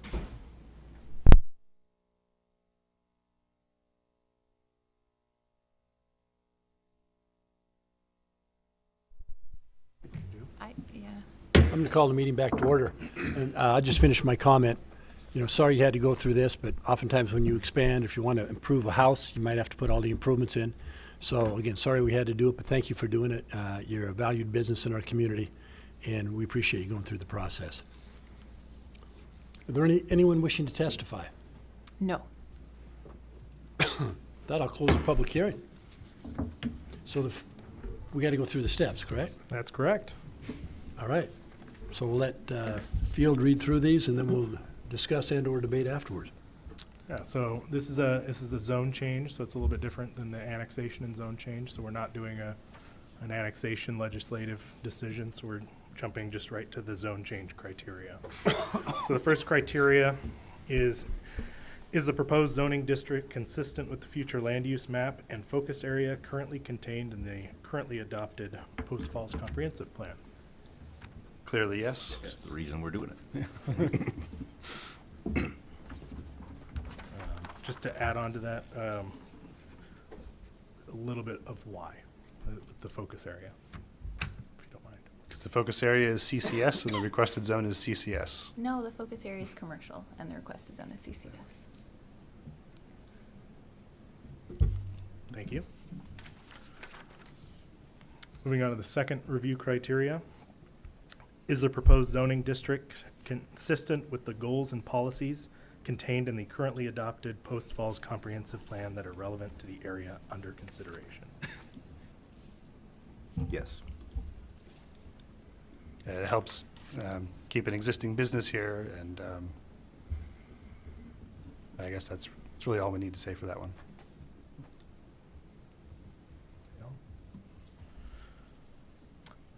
Yeah. I'm going to call the meeting back to order. And I'll just finish my comment. You know, sorry you had to go through this, but oftentimes when you expand, if you want to improve a house, you might have to put all the improvements in. So again, sorry we had to do it, but thank you for doing it. You're a valued business in our community, and we appreciate you going through the process. Are there anyone wishing to testify? No. That I'll close the public hearing. So we got to go through the steps, correct? That's correct. All right. So we'll let Field read through these, and then we'll discuss and/or debate afterwards. Yeah, so this is a zone change, so it's a little bit different than the annexation and zone change. So we're not doing an annexation legislative decision, so we're jumping just right to the zone change criteria. So the first criteria is the proposed zoning district consistent with the future land use map and focus area currently contained in the currently adopted Post Falls Comprehensive Plan? Clearly, yes. That's the reason we're doing it. Just to add on to that, a little bit of why, the focus area, if you don't mind. Because the focus area is CCS and the requested zone is CCS. No, the focus area is commercial and the requested zone is CCS. Thank you. Moving on to the second review criteria. Is the proposed zoning district consistent with the goals and policies contained in the currently adopted Post Falls Comprehensive Plan that are relevant to the area under consideration? Yes. It helps keep an existing business here, and I guess that's really all we need to say for that one.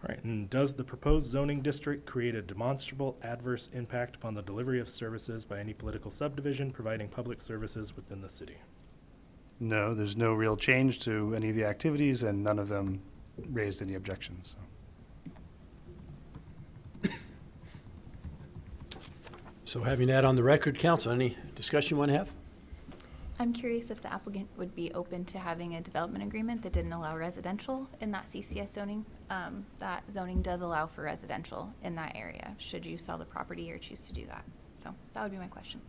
All right, and does the proposed zoning district create a demonstrable adverse impact upon the delivery of services by any political subdivision providing public services within the city? No, there's no real change to any of the activities, and none of them raised any objections. So. So having that on the record, council, any discussion you want to have? I'm curious if the applicant would be open to having a development agreement that didn't allow residential in that CCS zoning. That zoning does allow for residential in that area, should you sell the property or choose to do that. So that would be my question.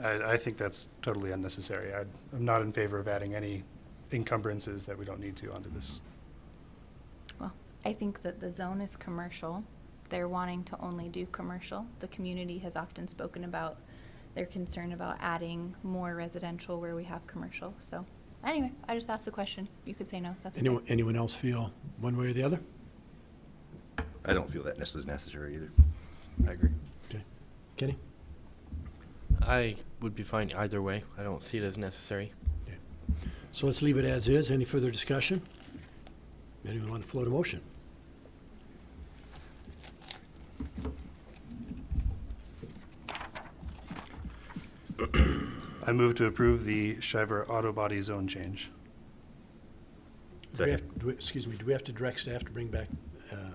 I think that's totally unnecessary. I'm not in favor of adding any encumbrances that we don't need to onto this. Well, I think that the zone is commercial. They're wanting to only do commercial. The community has often spoken about their concern about adding more residential where we have commercial. So anyway, I just asked the question. You could say no, that's okay. Anyone else feel one way or the other? I don't feel that this is necessary either. I agree. Okay. Kenny? I would be fine either way. I don't see it as necessary. Okay. So let's leave it as is. Any further discussion? Anyone want to float a motion? I move to approve the Shawver Autobody zone change. Do we have, excuse me, do we have to direct staff to bring back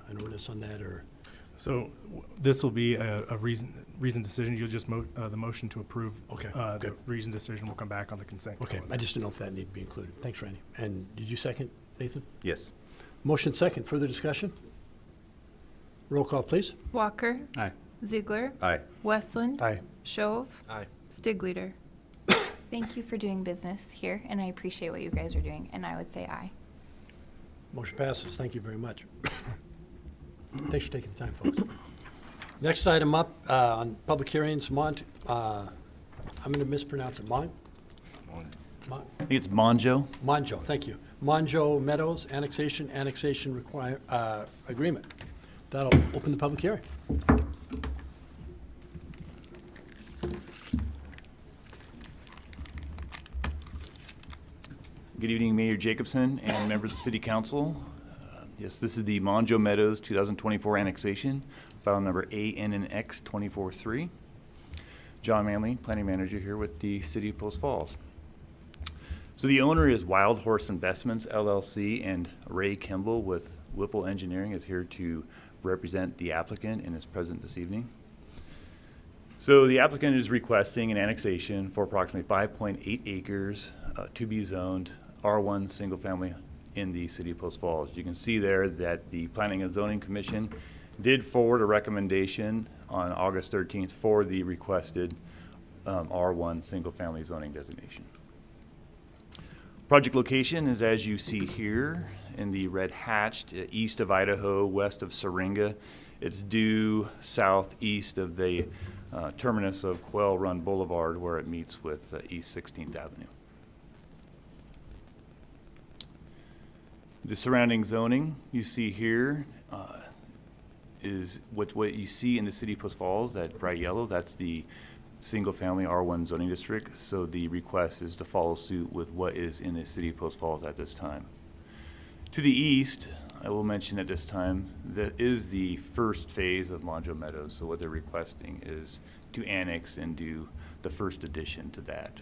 an ordinance on that, or? So this will be a reasoned decision. You'll just the motion to approve. Okay, The good. reasoned decision will come back on the consent. Okay, calendar. I just didn't know if that needed to be included. Thanks, Randy. And did you second, Nathan? Yes. Motion second. Further discussion? Roll call, please. Walker. Aye. Ziegler. Aye. Westland. Aye. Shove. Aye. Stigleader. Thank you for doing business here, and I appreciate what you guys are doing, and I would say aye. Motion passes. Thank you very much. Thanks for taking the time, folks. Next item up on public hearings, I'm going to mispronounce it. I think it's Mongeau. Mongeau, thank you. Mongeau Meadows annexation agreement. That'll open the public hearing. Good evening, Mayor Jacobson and members of City Council. Yes, this is the Mongeau Meadows 2024 annexation, file number ANNX 243. John Manley, Planning Manager here with the City of Post Falls. So the owner is Wild Horse Investments, LLC, and Ray Kimball with Whipple Engineering is here to represent the applicant and is present this evening. So the applicant is requesting an annexation for approximately 5.8 acres to be zoned R1 single family in the City of Post Falls. You can see there that the Planning and Zoning Commission did forward a recommendation on August 13th for the requested R1 single family zoning designation. Project location is as you see here in the red hatched, east of Idaho, west of Syringa. It's due southeast of the terminus of Quail Run Boulevard where it meets with East 16th Avenue. The surrounding zoning you see here is what you see in the city of Post Falls, that bright yellow, that's the single-family R1 zoning district. So the request is to follow suit with what is in the city of Post Falls at this time. To the east, I will mention at this time, that is the first phase of Mongeau Meadows. So what they're requesting is to annex and do the first addition to that.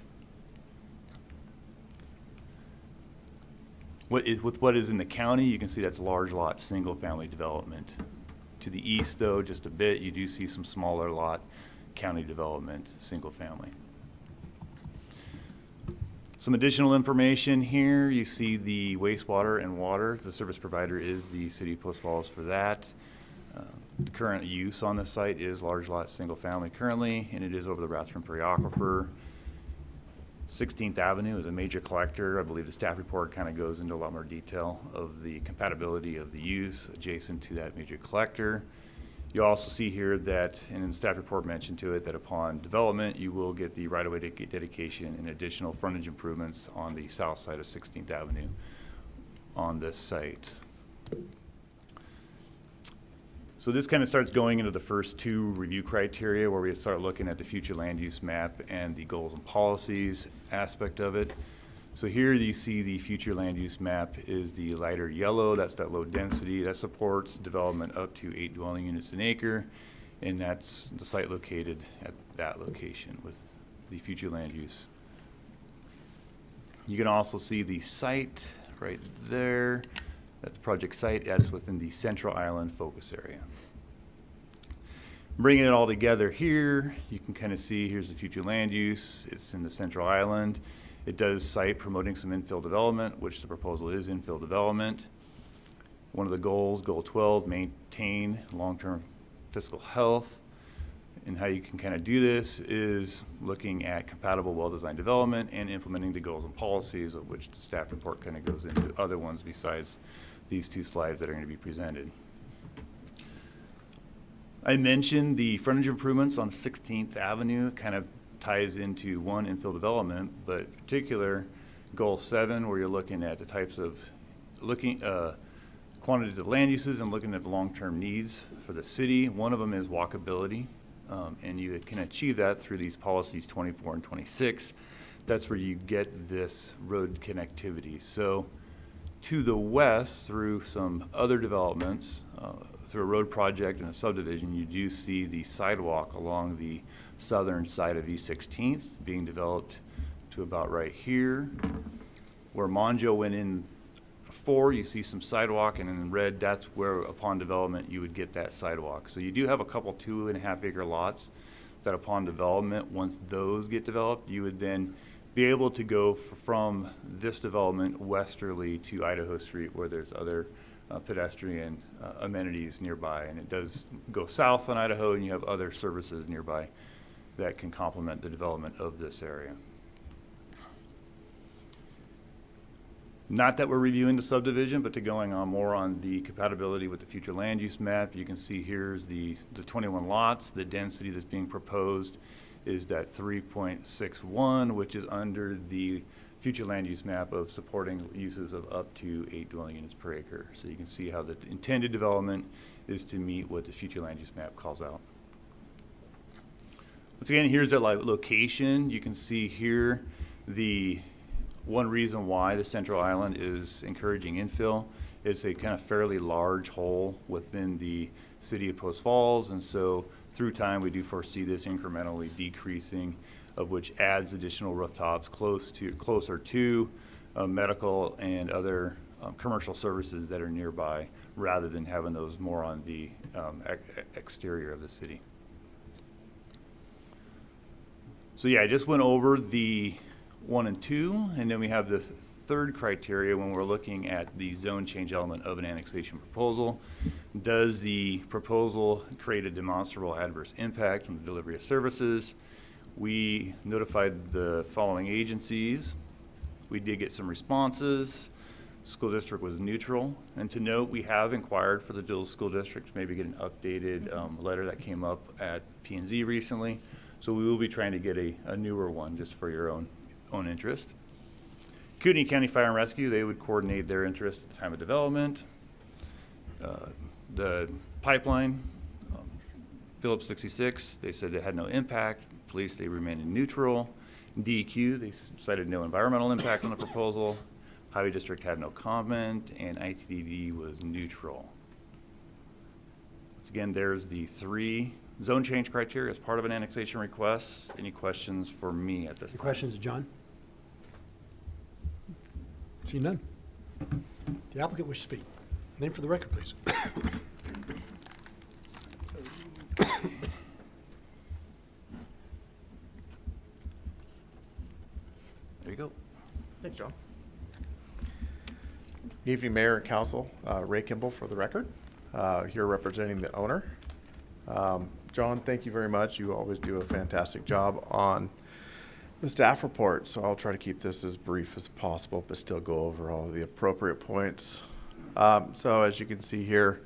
With what is in the county, you can see that's large lot, single-family development. To the east, though, just a bit, you do see some smaller lot, county development, single-family. Some additional information here. You see the wastewater and water. The service provider is the city of Post Falls for that. The current use on the site is large lot, single-family currently, and it is over the Rathrum Prairie Aquifer. 16th Avenue is a major collector. I believe the staff report kind of goes into a lot more detail of the compatibility of the use adjacent to that major collector. You also see here that, and the staff report mentioned to it, that upon development, you will get the right-of-way dedication and additional frontage improvements on the south side of 16th Avenue on this site. So this kind of starts going into the first two review criteria where we start looking at the future land use map and the goals and policies aspect of it. So here you see the future land use map is the lighter yellow. That's that low density that supports development up to 8 dwelling units an acre. And that's the site located at that location with the future land use. You can also see the site right there. That's the project site. That's within the Central Island focus area. Bringing it all together here, you can kind of see here's the future land use. It's in the Central Island. It does cite promoting some infill development, which the proposal is infill development. One of the goals, goal 12, maintain long-term fiscal health. And how you can kind of do this is looking at compatible, well-designed development and implementing the goals and policies, of which the staff report kind of goes into other ones besides these two slides that are going to be presented. I mentioned the frontage improvements on 16th Avenue kind of ties into one, infill development, but in particular goal 7, where you're looking at the types of quantities of land uses and looking at the long-term needs for the city. One of them is walkability, and you can achieve that through these policies 24 and 26. That's where you get this road connectivity. So to the west, through some other developments, through a road project and a subdivision, you do see the sidewalk along the southern side of East 16th being developed to about right here. Where Mongeau went in before, you see some sidewalk, and in red, that's where upon development you would get that sidewalk. So you do have a couple 2.5 acre lots that upon development, once those get developed, you would then be able to go from this development westerly to Idaho Street, where there's other pedestrian amenities nearby. And it does go south on Idaho, and you have other services nearby that can complement the development of this area. Not that we're reviewing the subdivision, but to going on more on the compatibility with the future land use map. You can see here's the 21 lots. The density that's being proposed is that 3.61, which is under the future land use map of supporting uses of up to 8 dwelling units per acre. So you can see how the intended development is to meet what the future land use map calls out. Once again, here's that location. You can see here the one reason why the Central Island is encouraging infill. It's a kind of fairly large hole within the city of Post Falls, and so through time we do foresee this incrementally decreasing, of which adds additional rooftops closer to medical and other commercial services that are nearby, rather than having those more on the exterior of the city. So yeah, I just went over the 1 and 2, and then we have the third criteria when we're looking at the zone change element of an annexation proposal. Does the proposal create a demonstrable adverse impact on the delivery of services? We notified the following agencies. We did get some responses. School district was neutral. And to note, we have inquired for the dual school district to maybe get an updated letter that came up at P&Z recently. So we will be trying to get a newer one just for your own interest. Kootenai County Fire and Rescue, they would coordinate their interest at the time of development. The pipeline, Phillips 66, they said it had no impact. Police, they remained neutral. DEQ, they cited no environmental impact on the proposal. Highway District had no comment, and ITDD was neutral. Once again, there's the 3 zone change criteria as part of an annexation request. Any questions for me at this Any time? questions, John? See none. The applicant wishes to speak. Name for the record, please. There you go. Thanks, John. Good evening, Mayor and Council. Ray Kimball for the record, here representing the owner. John, thank you very much. You always do a fantastic job on the staff report, so I'll try to keep this as brief as possible, but still go over all of the appropriate points. So as you can see here,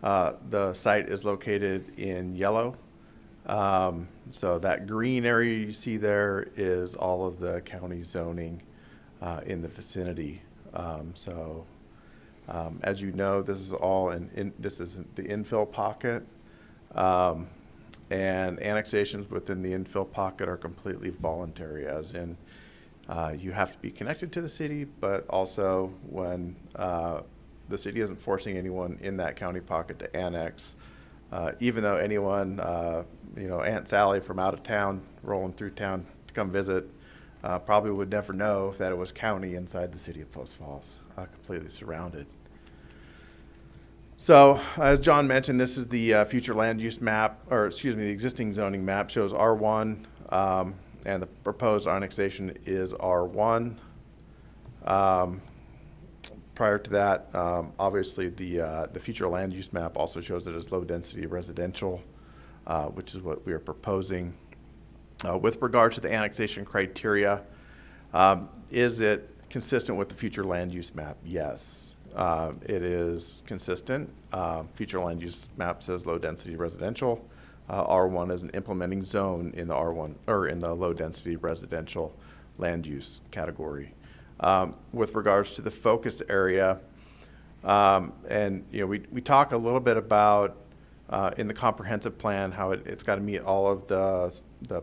the site is located in yellow. So that green area you see there is all of the county zoning in the vicinity. As you know, this is all this is the infill pocket, and annexations within the infill pocket are completely voluntary, as in you have to be connected to the city, but also when the city isn't forcing anyone in that county pocket to annex, even though anyone, Aunt Sally from out of town rolling through town to come visit, probably would never know that it was county inside the city of Post Falls, completely surrounded. So, as John mentioned, this is the future land use map, or excuse me, the existing zoning map shows R1, and the proposed annexation is R1. Prior to that, obviously the future land use map also shows it as low density residential, which is what we are proposing. With regard to the annexation criteria, is it consistent with the future land use map? Yes, it is consistent. Future land use map says low density residential. R1 is an implementing zone in the R1 or in the low density residential land use category. With regards to the focus area, and we talk a little bit about in the comprehensive plan how it's got to meet all of the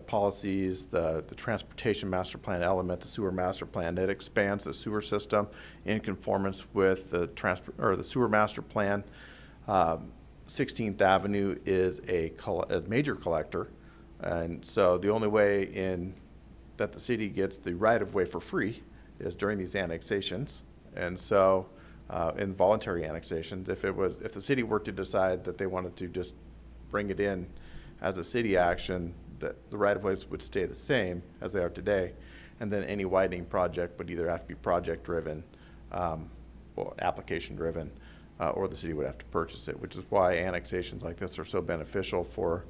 policies, the transportation master plan element, the sewer master plan. It expands the sewer system in conformance with the sewer master plan. 16th Avenue is a major collector, and so the only way that the city gets the right of way for free is during these annexations. And so in voluntary annexations, if the city were to decide that they wanted to just bring it in as a city action, that the right-of-ways would stay the same as they are today, and then any widening project would either have to be project-driven or application-driven, or the city would have to purchase it, which is why annexations like this are so beneficial for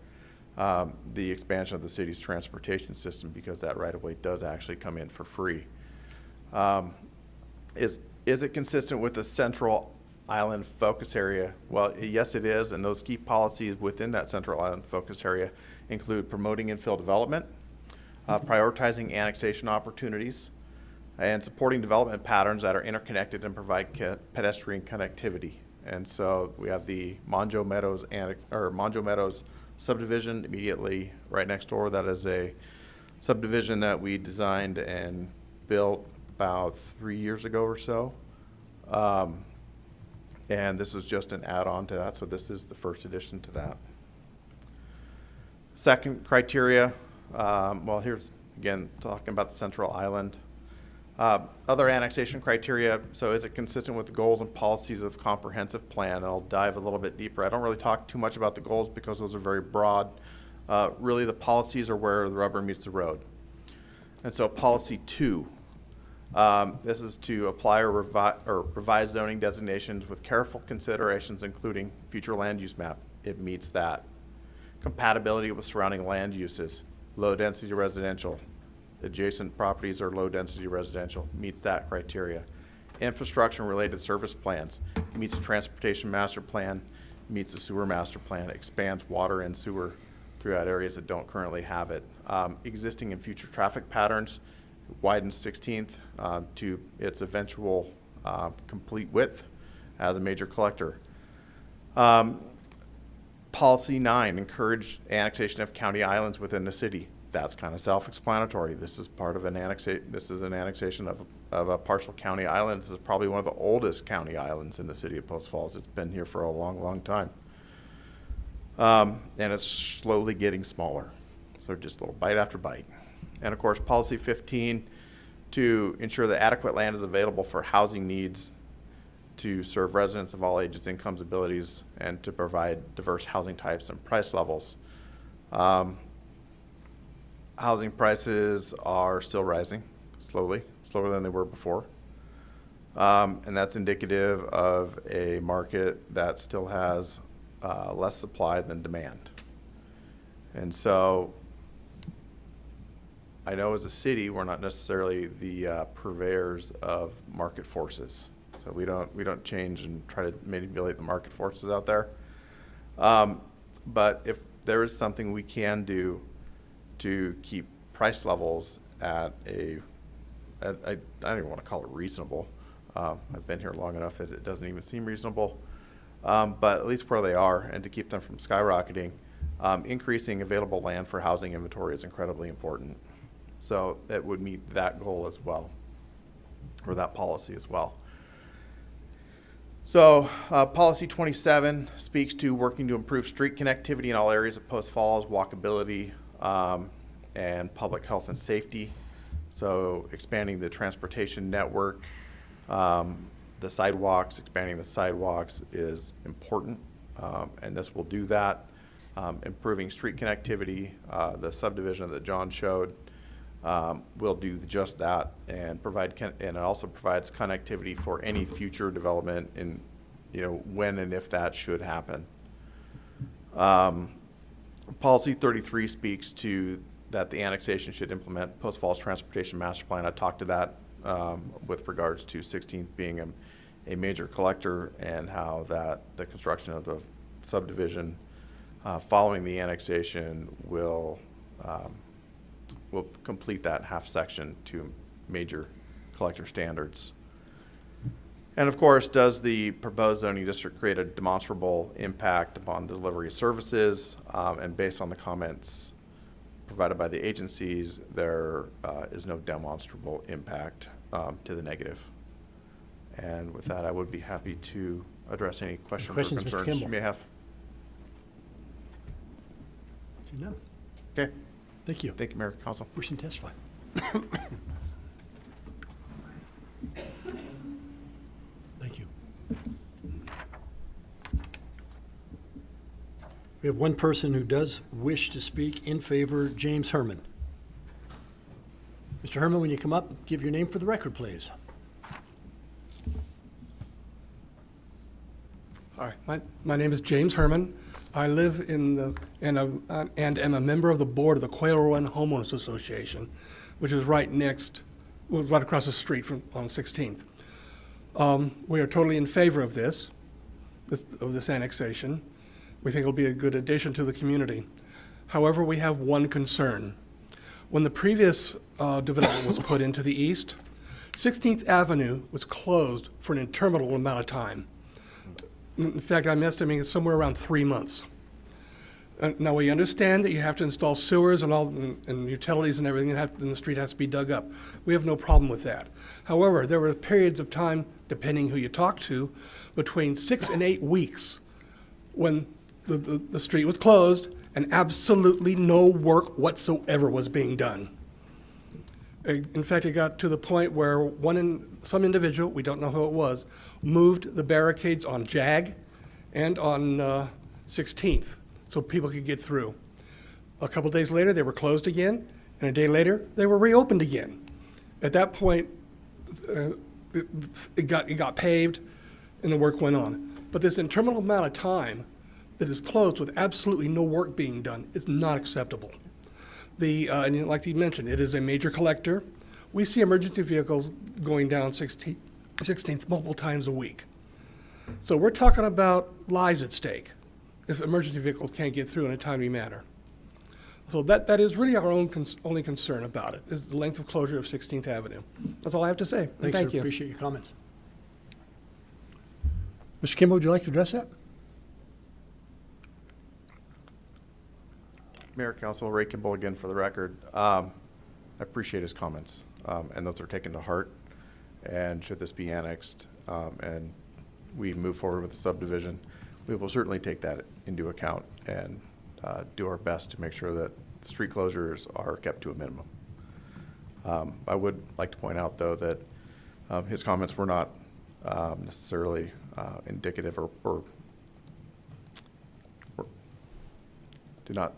the expansion of the city's transportation system, because that right-of-way does actually come in for free. Is it consistent with the central island focus area? Well, yes, it is, and those key policies within that central island focus area include promoting infill development, prioritizing annexation opportunities, and supporting development patterns that are interconnected and provide pedestrian connectivity. And so we have the Mongeau Meadows subdivision immediately right next door. That is a subdivision that we designed and built about 3 years ago or so. And this is just an add-on to that, so this is the first addition to that. Second criteria, well, here's again talking about the central island. Other annexation criteria, so is it consistent with the goals and policies of comprehensive plan? And I'll dive a little bit deeper. I don't really talk too much about the goals because those are very broad. Really the policies are where the rubber meets the road. And so policy 2, this is to apply or revise zoning designations with careful considerations, including future land use map. It meets that. Compatibility with surrounding land uses, low density residential, adjacent properties are low-density residential, meets that criteria. Infrastructure and related service plans, meets the transportation master plan, meets the sewer master plan, expands water and sewer throughout areas that don't currently have it. Existing and future traffic patterns, widens 16th to its eventual complete width as a major collector. Policy 9, encourage annexation of county islands within the city. That's kind of self-explanatory. This is part of an annexation of a partial county island. This is probably one of the oldest county islands in the city of Post Falls. It's been here for a long, long time. And it's slowly getting smaller. So just a little bite after bite. And of course, policy 15, to ensure that adequate land is available for housing needs, to serve residents of all ages, incomes, abilities, and to provide diverse housing types and price levels. Housing prices are still rising slowly, slower than they were before. And that's indicative of a market that still has less supply than demand. And so I know as a city, we're not necessarily the purveyors of market forces. So we don't change and try to manipulate the market forces out there. But if there is something we can do to keep price levels at I don't even want to call it reasonable. I've been here long enough that it doesn't even seem reasonable. But at least where they are, and to keep them from skyrocketing, increasing available land for housing inventory is incredibly important. So it would meet that goal as well, or that policy as well. So policy 27 speaks to working to improve street connectivity in all areas of Post Falls, walkability, and public health and safety. So expanding the transportation network, the sidewalks, expanding the sidewalks is important, and this will do that. Improving street connectivity, the subdivision that John showed will do just that, and it also provides connectivity for any future development in, when and if that should happen. Policy 33 speaks to that the annexation should implement Post Falls Transportation Master Plan. I talked to that with regards to 16th being a major collector, and how that the construction of the subdivision following the annexation will complete that half section to major collector standards. And of course, does the proposed zoning district create a demonstrable impact upon the delivery of services? And based on the comments provided by the agencies, there is no demonstrable impact to the negative. And with that, I would be happy to address any questions or Mr. concerns Kimball? you may have. No. Okay. Thank you. Thank you, Mayor, Council. Wishing to testify. Thank you. We have one person who does wish to speak in favor, James Herman. Mr. Herman, when you come up, give your name for the record, please. Hi, my name is James Herman. I live and am a member of the board of the Quail Run Homeowners Association, which is right across the street on 16th. We are totally in favor of this annexation. We think it'll be a good addition to the community. However, we have one concern. When the previous development was put into the east, 16th Avenue was closed for an interminable amount of time. In fact, I'm estimating it's somewhere around 3 months. Now, we understand that you have to install sewers and utilities and everything, and the street has to be dug up. We have no problem with that. However, there were periods of time, depending who you talk to, between 6 and 8 weeks when the street was closed and absolutely no work whatsoever was being done. In fact, it got to the point where some individual, we don't know who it was, moved the barricades on JAG and on 16th so people could get through. A couple days later, they were closed again, and a day later, they were reopened again. At that point, it got paved, and the work went on. But this interminable amount of time that is closed with absolutely no work being done is not acceptable. And like you mentioned, it is a major collector. We see emergency vehicles going down 16th multiple times a week. So we're talking about lives at stake if emergency vehicles can't get through in a timely manner. So that is really our only concern about it, is the length of closure of 16th Avenue. That's all I have to say. Thanks, Thank sir. you. Appreciate your comments. Mr. Kimball, would you like to address that? Mayor, Council, Ray Kimball again for the record. I appreciate his comments, and those are taken to heart. And should this be annexed and we move forward with the subdivision, we will certainly take that into account and do our best to make sure that street closures are kept to a minimum. I would like to point out, though, that his comments were not necessarily indicative or do not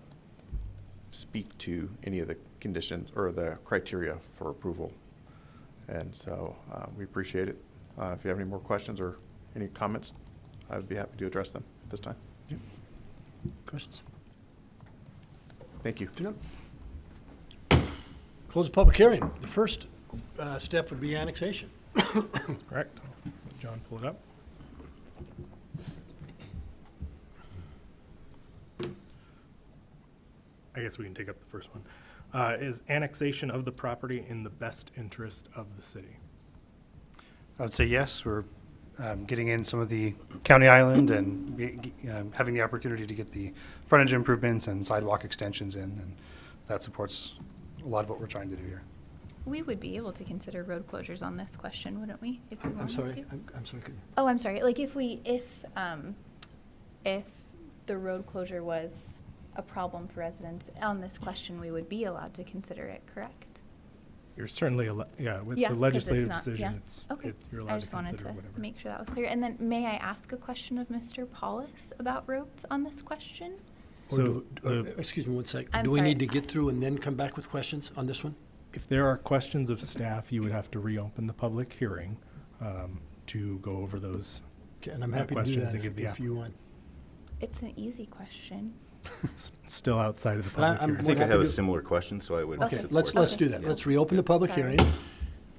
speak to any of the conditions or the criteria for approval. And so we appreciate it. If you have any more questions or any comments, I would be happy to address them at this time. Questions? Thank you. Close the public hearing. The first step would be annexation. Correct. Let John pull it up. I guess we can take up the first one. Is annexation of the property in the best interest of the city? I would say yes. We're getting in some of the county island and having the opportunity to get the frontage improvements and sidewalk extensions in, and that supports a lot of what we're trying to do here. We would be able to consider road closures on this question, wouldn't we, if we I'm wanted sorry. to? I'm sorry. Oh, I'm sorry. Like if the road closure was a problem for residents on this question, we would be allowed to consider it, correct? You're certainly, it's Yeah, a 'cause legislative it's not- decision. yeah. It's, Okay. you're I allowed to just wanted consider to whatever. make sure that was clear. And then may I ask a question of Mr. Paulus about roads on this question? So, Excuse me one sec. I'm Do we sorry. need to get through and then come back with questions on this one? if there are questions of staff, you would have to reopen the public hearing to go over those. Okay, and I'm happy to do questions that and give the if you want. It's an easy question. It's still outside of the But public I'm I hearing. think I happy have a to- similar question, so I would Okay, support let's that. do that. Yeah. Let's reopen the public Sorry. hearing.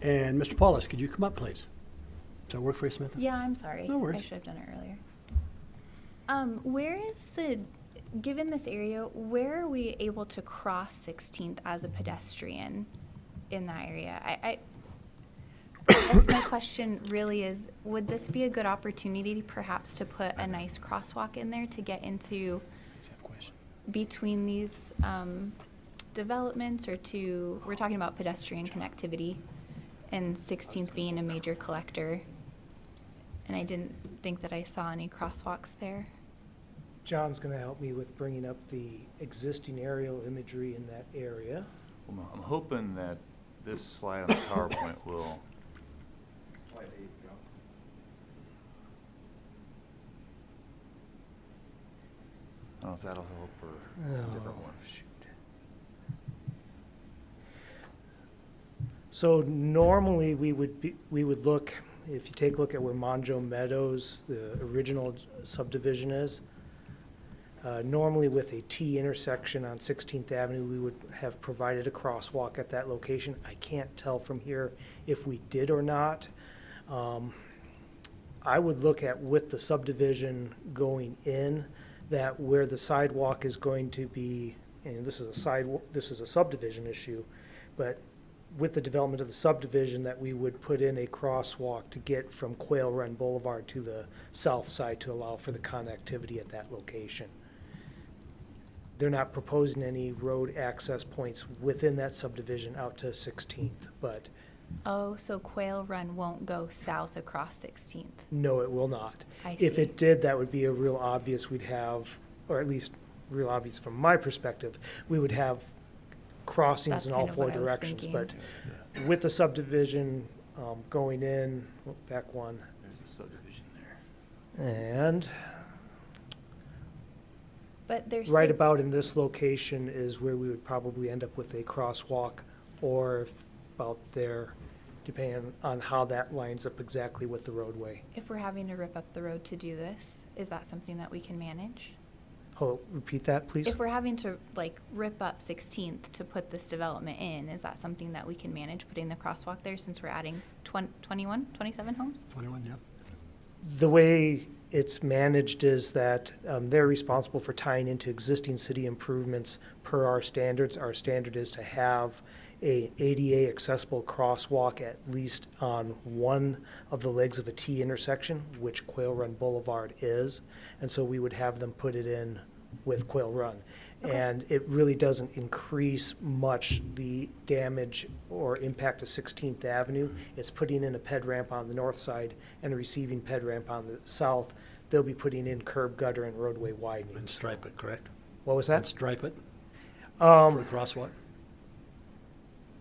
And Mr. Paulus, could you come up, please? Does that work for you, Samantha? Yeah, I'm sorry. No worries. I should have done it earlier. Where is given this area, where are we able to cross 16th as a pedestrian in that area? I guess my question really is, would this be a good opportunity perhaps to put a nice crosswalk in there to get into between these developments, or we're talking about pedestrian connectivity and 16th being a major collector, and I didn't think that I saw any crosswalks there. John's going to help me with bringing up the existing aerial imagery in that area. Well, I'm hoping that this slide on the PowerPoint will. I don't know if that'll help or a different one. Shoot. So normally we would look, if you take a look at where Mongeau Meadows, the original subdivision is, normally with a T intersection on 16th Avenue, we would have provided a crosswalk at that location. I can't tell from here if we did or not. I would look at with the subdivision going in, that where the sidewalk is going to be, and this is a subdivision issue, but with the development of the subdivision, that we would put in a crosswalk to get from Quail Run Boulevard to the south side to allow for the connectivity at that location. They're not proposing any road access points within that subdivision out to 16th, but Oh, so Quail Run won't go south across 16th. no, it will not. I If see. it did, that would be a real obvious, we'd have, or at least real obvious from my perspective, we would have crossings That's in all kind of four what I was directions. thinking. But with the subdivision going in, back one, There's a subdivision there. and But there's right about in this location is where we would probably end up with a crosswalk, or about there, depending on how that lines up exactly with the roadway. If we're having to rip up the road to do this, is that something that we can manage? Repeat that, please. If we're having to like rip up 16th to put this development in, is that something that we can manage, putting the crosswalk there since we're adding 27 homes? 21, yeah. The way it's managed is that they're responsible for tying into existing city improvements per our standards. Our standard is to have a ADA accessible crosswalk at least on one of the legs of a T intersection, which Quail Run Boulevard is. And so we would have them put it in with Quail Run. Okay. And it really doesn't increase much the damage or impact of 16th Avenue. It's putting in a ped ramp on the north side and a receiving ped ramp on the south. They'll be putting in curb, gutter, and roadway widening. And stripe it, correct? What was And that? stripe it for a Um, crosswalk?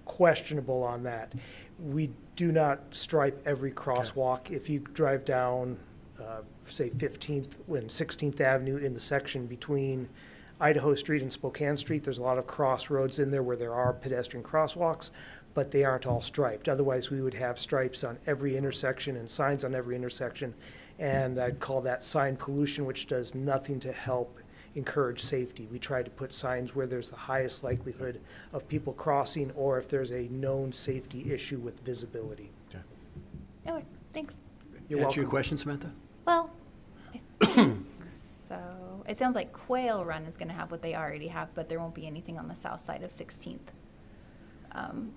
questionable on that. We do not stripe every crosswalk. If you drive down, say 15th and 16th Avenue in the section between Idaho Street and Spokane Street, there's a lot of crossroads in there where there are pedestrian crosswalks, but they aren't all striped. Otherwise, we would have stripes on every intersection and signs on every intersection. And I'd call that sign pollution, which does nothing to help encourage safety. We try to put signs where there's the highest likelihood of people crossing or if there's a known safety issue with visibility. Okay, thanks. You're Answer your welcome. question, Samantha? Well, I think so. It sounds like Quail Run is gonna have what they already have, but there won't be anything on the south side of 16th.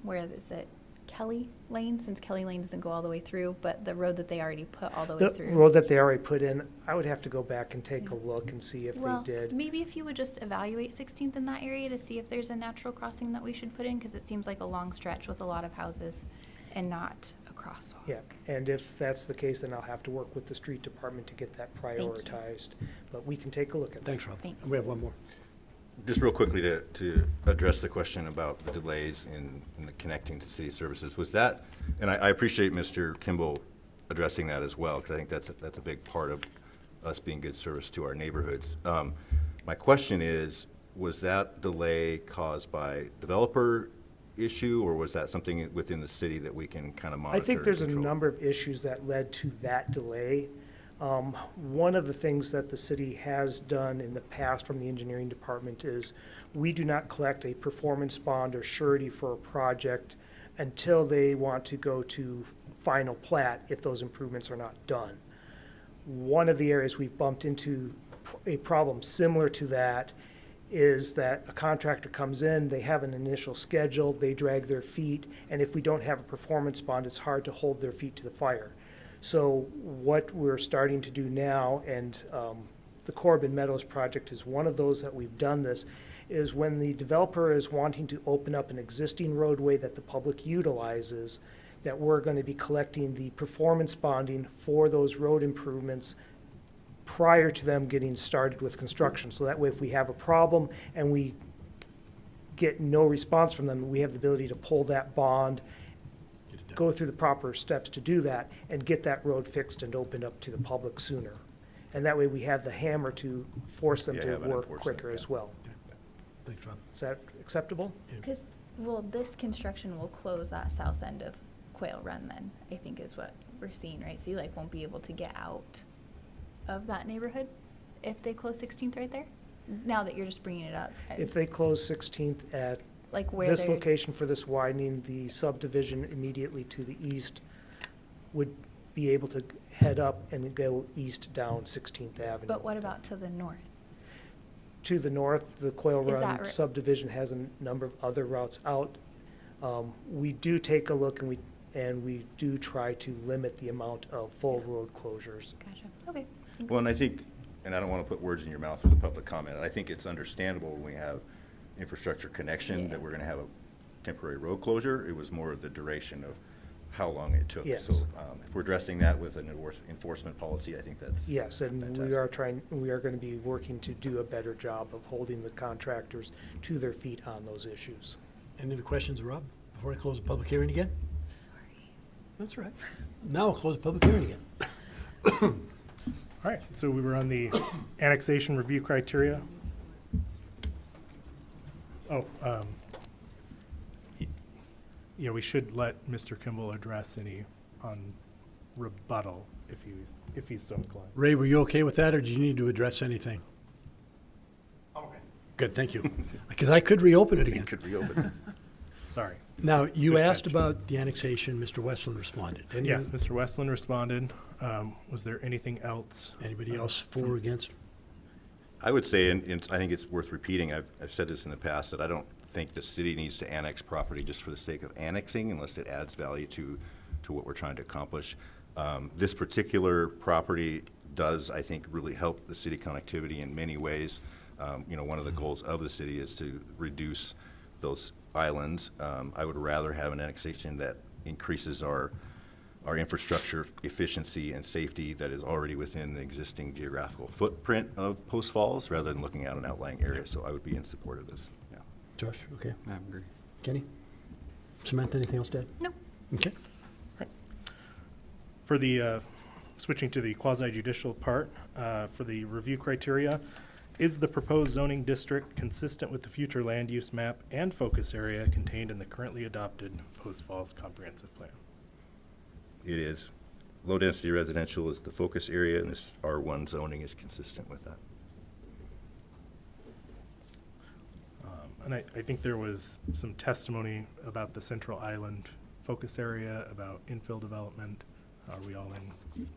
Where is it? Kelly Lane, since Kelly Lane doesn't go all the way through, but the road that they already put all the way The through. road that they already put in, I would have to go back and take a look and see if Well, they did. maybe if you would just evaluate 16th in that area to see if there's a natural crossing that we should put in, because it seems like a long stretch with a lot of houses and not a crosswalk. Yeah, and if that's the case, then I'll have to work with the street department to get that you. prioritized. But we can take a look at that. Thanks, Rob. Thanks. And we have one more. Just real quickly to address the question about the delays in the connecting to city services, was that, and I appreciate Mr. Kimball addressing that as well, because I think that's a big part of us being good service to our neighborhoods. My question is, was that delay caused by developer issue, or was that something within the city that we can kind of monitor? I think and there's a control? number of issues that led to that delay. One of the things that the city has done in the past from the engineering department is we do not collect a performance bond or surety for a project until they want to go to final plat if those improvements are not done. One of the areas we've bumped into a problem similar to that is that a contractor comes in, they have an initial schedule, they drag their feet, and if we don't have a performance bond, it's hard to hold their feet to the fire. So what we're starting to do now, and the Corbin Meadows project is one of those that we've done this, is when the developer is wanting to open up an existing roadway that the public utilizes, that we're going to be collecting the performance bonding for those road improvements prior to them getting started with construction. So that way, if we have a problem and we get no response from them, we have the ability to pull that bond, go through the proper steps to do that, and get that road fixed and opened up to the public sooner. And that way, we have the hammer to force them Yeah, to have an work enforcement, quicker yeah. as well. Thanks, Rob. Is that acceptable? Because, well, this construction will close that south end of Quail Run then, I think is what we're seeing, right? So you like won't be able to get out of that neighborhood if they close 16th right there? Now that you're just bringing it up. If they close 16th at Like where this they're. location for this widening, the subdivision immediately to the east would be able to head up and go east down 16th Avenue. But what about to the north? To the north, the Quail Is that Run right? subdivision has a number of other routes out. We do take a look and we do try to limit the amount of full road closures. Gotcha, okay. thanks. Well, and I think, and I don't want to put words in your mouth for the public comment, I think it's understandable when we have infrastructure connection Yeah. that we're going to have a temporary road closure. It was more the duration of how long it took. Yes. So if we're addressing that with an enforcement policy, I think that's Yes, and fantastic. we are going to be working to do a better job of holding the contractors to their feet on those issues. Any other questions, Rob, before I close the public hearing again? Sorry. That's all right. Now I'll close the public hearing again. All right, so we were on the annexation review criteria. Oh, yeah, we should let Mr. Kimball address any on rebuttal if he's so inclined. Ray, were you okay with that, or do you need to address anything? Good, thank you. Because I could reopen it You again. could reopen. Sorry. Now, you Good asked catch. about the annexation. Mr. Westland responded. Yes, Mr. Westland responded. Was there anything else? Anybody else for or against? I would say, and I think it's worth repeating, I've said this in the past, that I don't think the city needs to annex property just for the sake of annexing unless it adds value to what we're trying to accomplish. This particular property does, I think, really help the city connectivity in many ways. One of the goals of the city is to reduce those islands. I would rather have an annexation that increases our infrastructure efficiency and safety that is already within the existing geographical footprint of Post Falls rather than looking at an outlying area. So I would be in support of this. Yeah. Josh, okay. I agree. Kenny? Samantha, anything else to add? No. Okay. For the, switching to the quasi-judicial part, for the review criteria, is the proposed zoning district consistent with the future land use map and focus area contained in the currently adopted Post Falls Comprehensive Plan? It is. Low-density residential is the focus area, and this R1 zoning is consistent with that. And I think there was some testimony about the Central Island focus area, about infill development. Are we all in,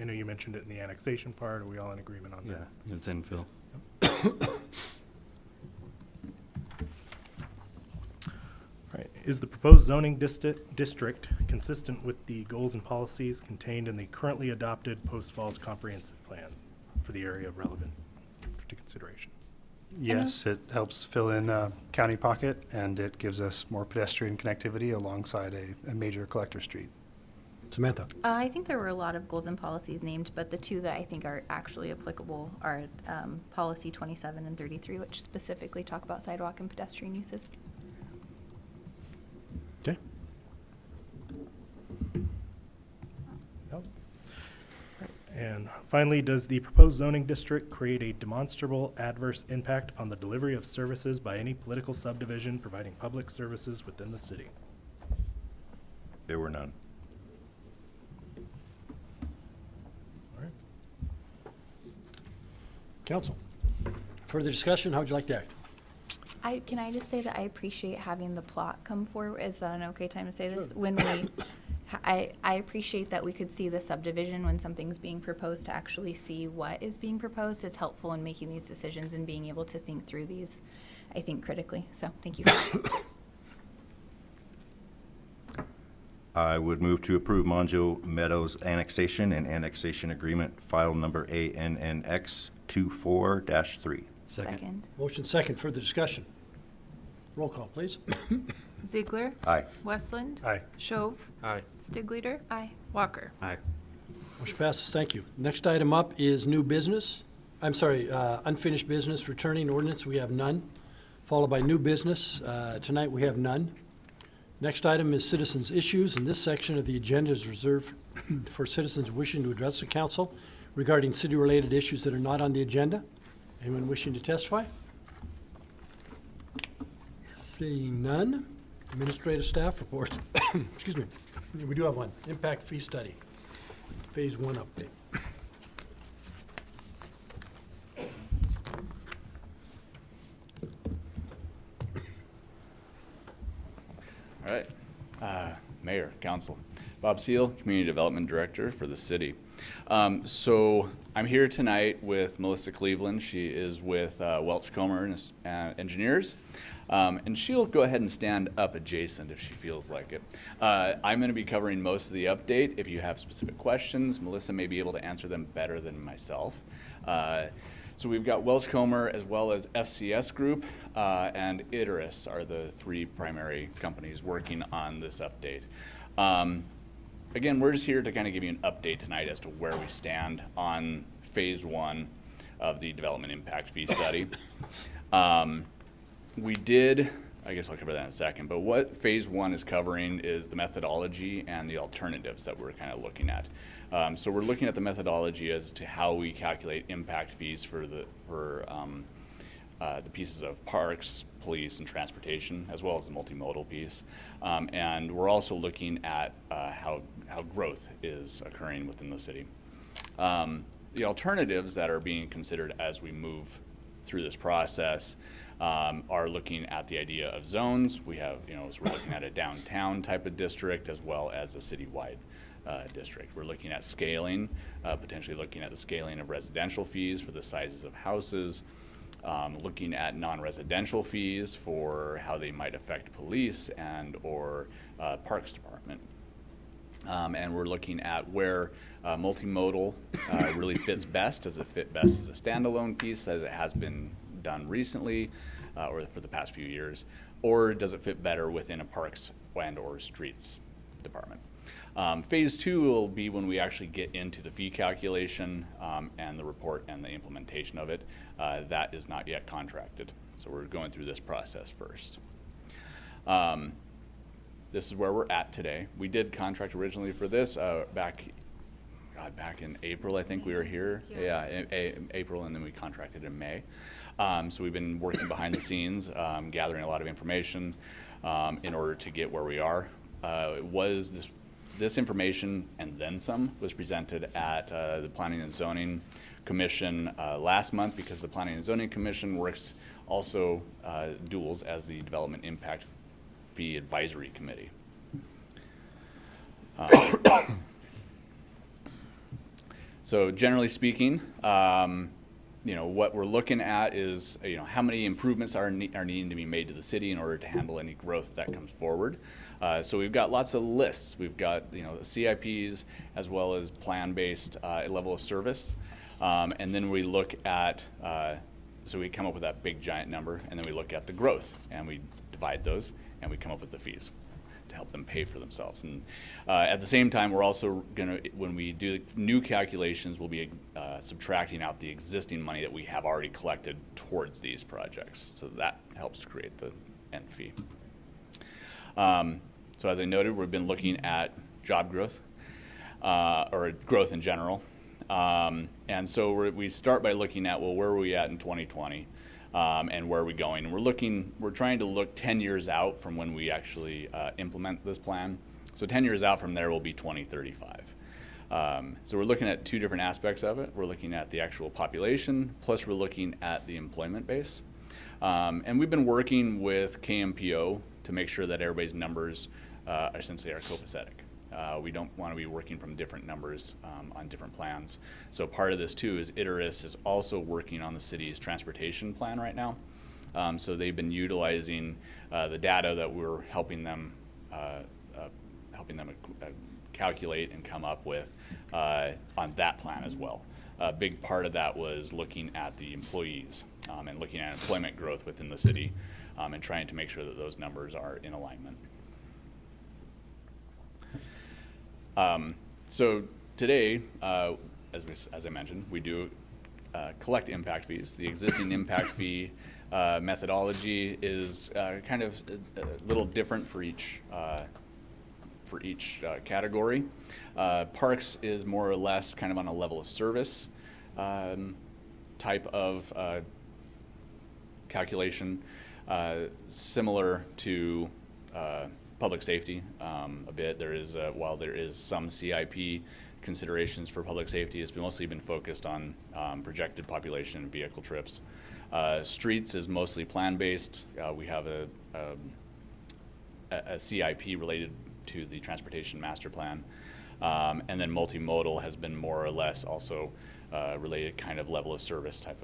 I know you mentioned it in the annexation part, are we all in agreement on that? Yeah, it's infill. Right. Is the proposed zoning district consistent with the goals and policies contained in the currently adopted Post Falls Comprehensive Plan for the area relevant to consideration? Yes, it helps fill in a county pocket, and it gives us more pedestrian connectivity alongside a major collector street. Samantha? I think there were a lot of goals and policies named, but the two that I think are actually applicable are policy 27 and 33, which specifically talk about sidewalk and pedestrian uses. Okay. No. Right. And finally, does the proposed zoning district create a demonstrable adverse impact on the delivery of services by any political subdivision providing public services within the city? There were none. All right. Council? Further discussion? How would you like to act? Can I just say that I appreciate having the plot come forward? Is that an okay time to say this? When we, I appreciate that we could see the subdivision when something's being proposed. To actually see what is being proposed is helpful in making these decisions and being able to think through these, I think, critically. So thank you. I would move to approve Mongeau Meadows annexation and annexation agreement file number ANNX 24-3. Second. Motion second. Further discussion? Roll call, please. Ziegler. Aye. Westland. Aye. Shove. Aye. Stigleader. Aye. Walker. Aye. Motion passes. Thank you. Next item up is new business. Unfinished business, returning ordinance. We have none. Followed by new business. Tonight we have none. Next item is citizens' issues, and this section of the agenda is reserved for citizens wishing to address the council regarding city-related issues that are not on the agenda. Anyone wishing to testify? Seeing none. Administrative staff reports. Excuse me. We do have one. Impact fee study. Phase 1 update. All right. Mayor, Council. Bob Seal, Community Development Director for the city. So I'm here tonight with Melissa Cleveland. She is with Welch Comer Engineers. And she'll go ahead and stand up adjacent if she feels like it. I'm going to be covering most of the update. If you have specific questions, Melissa may be able to answer them better than myself. So we've got Welch Comer as well as FCS Group and Iterus are the three primary companies working on this update. Again, we're just here to kind of give you an update tonight as to where we stand on phase 1 of the development impact fee study. We did, I guess I'll cover that in a second, but what phase 1 is covering is the methodology and the alternatives that we're kind of looking at. So we're looking at the methodology as to how we calculate impact fees for the pieces of parks, police, and transportation, as well as the multimodal piece. And we're also looking at how growth is occurring within the city. The alternatives that are being considered as we move through this process are looking at the idea of zones. We have, so we're looking at a downtown type of district as well as a citywide district. We're looking at scaling, potentially looking at the scaling of residential fees for the sizes of houses, looking at non-residential fees for how they might affect police and or parks department. And we're looking at where multimodal really fits best. Does it fit best as a standalone piece as it has been done recently or for the past few years? Or does it fit better within a parks and or streets department? Phase 2 will be when we actually get into the fee calculation and the report and the implementation of it. That is not yet contracted. So we're going through this process first. This is where we're at today. We did contract originally for this back in April, I think we were here. Yeah, in April, and then we contracted in May. So we've been working behind the scenes, gathering a lot of information in order to get where we are. This information and then some was presented at the Planning and Zoning Commission last month, because the Planning and Zoning Commission works also duals as the Development Impact Fee Advisory Committee. So generally speaking, what we're looking at is how many improvements are needing to be made to the city in order to handle any growth that comes forward. So we've got lots of lists. We've got CIPs as well as plan-based level of service, and then we look at so we come up with that big giant number, and then we look at the growth and we divide those and we come up with the fees to help them pay for themselves. And at the same time, we're also going to, when we do new calculations, we'll be subtracting out the existing money that we have already collected towards these projects. So that helps to create the end fee. So as I noted, we've been looking at job growth, or growth in general. And so we start by looking at, well, where are we at in 2020? And where are we going? And we're trying to look 10 years out from when we actually implement this plan. So 10 years out from there will be 2035. So we're looking at two different aspects of it. We're looking at the actual population, plus we're looking at the employment base. And we've been working with KMPO to make sure that everybody's numbers essentially are copacetic. We don't want to be working from different numbers on different plans. So part of this too is ITERIS is also working on the city's transportation plan right now. So they've been utilizing the data that we're helping them calculate and come up with on that plan as well. A big part of that was looking at the employees and looking at employment growth within the city and trying to make sure that those numbers are in alignment. So today, as I mentioned, we do collect impact fees. The existing impact fee methodology is kind of a little different for each category. Parks is more or less kind of on a level of service type of calculation, similar to public safety a bit. There is, while there is some CIP considerations for public safety, it's mostly been focused on projected population and vehicle trips. Streets is mostly plan-based. We have a CIP related to the transportation master plan. And then multimodal has been more or less also related kind of level of service type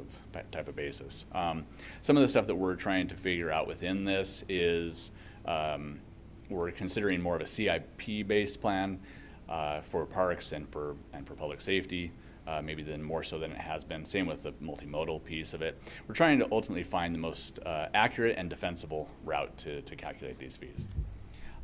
of basis. Some of the stuff that we're trying to figure out within this is we're considering more of a CIP-based plan for parks and for public safety, maybe then more so than it has been. Same with the multimodal piece of it. We're trying to ultimately find the most accurate and defensible route to calculate these fees.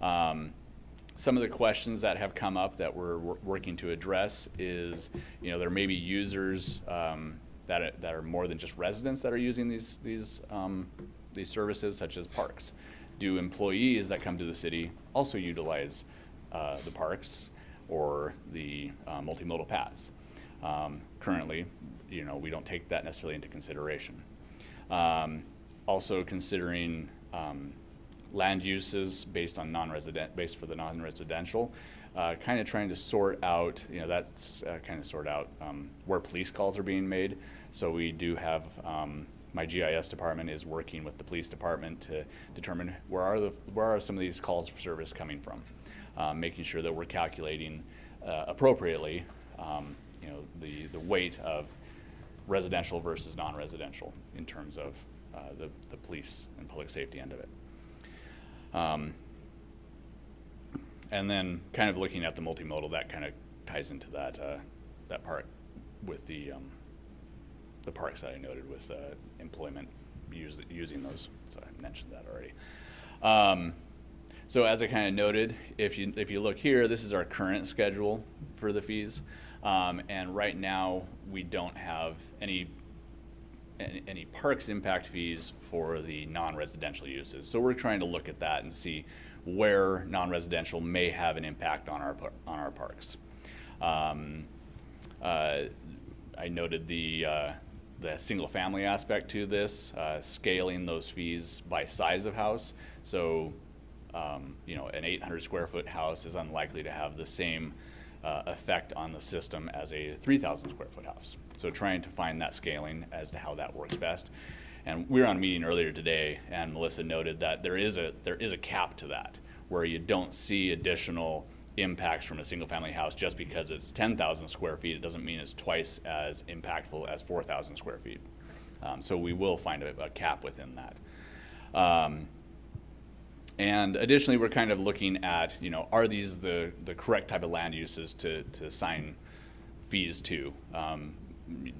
Some of the questions that have come up that we're working to address is, there may be users that are more than just residents that are using these services, such as parks. Do employees that come to the city also utilize the parks or the multimodal paths? Currently, we don't take that necessarily into consideration. Also considering land uses based for the non-residential, kind of trying to sort out, where police calls are being made. So we do have my GIS department is working with the police department to determine where are some of these calls for service coming from, making sure that we're calculating appropriately, the weight of residential versus non-residential in terms of the police and public safety end of it. And then kind of looking at the multimodal, that kind of ties into that part with the parks that I noted with employment using those. So I mentioned that already. So as I kind of noted, if you look here, this is our current schedule for the fees. And right now, we don't have any parks impact fees for the non-residential uses. So we're trying to look at that and see where non-residential may have an impact on our parks. I noted the single-family aspect to this, scaling those fees by size of house. So, an 800 square foot house is unlikely to have the same effect on the system as a 3,000 square foot house. So trying to find that scaling as to how that works best. And we were on a meeting earlier today, and Melissa noted that there is a cap to that, where you don't see additional impacts from a single family house just because it's 10,000 square feet. It doesn't mean it's twice as impactful as 4,000 square feet. So we will find a cap within that. And additionally, we're kind of looking at, are these the correct type of land uses to assign fees to?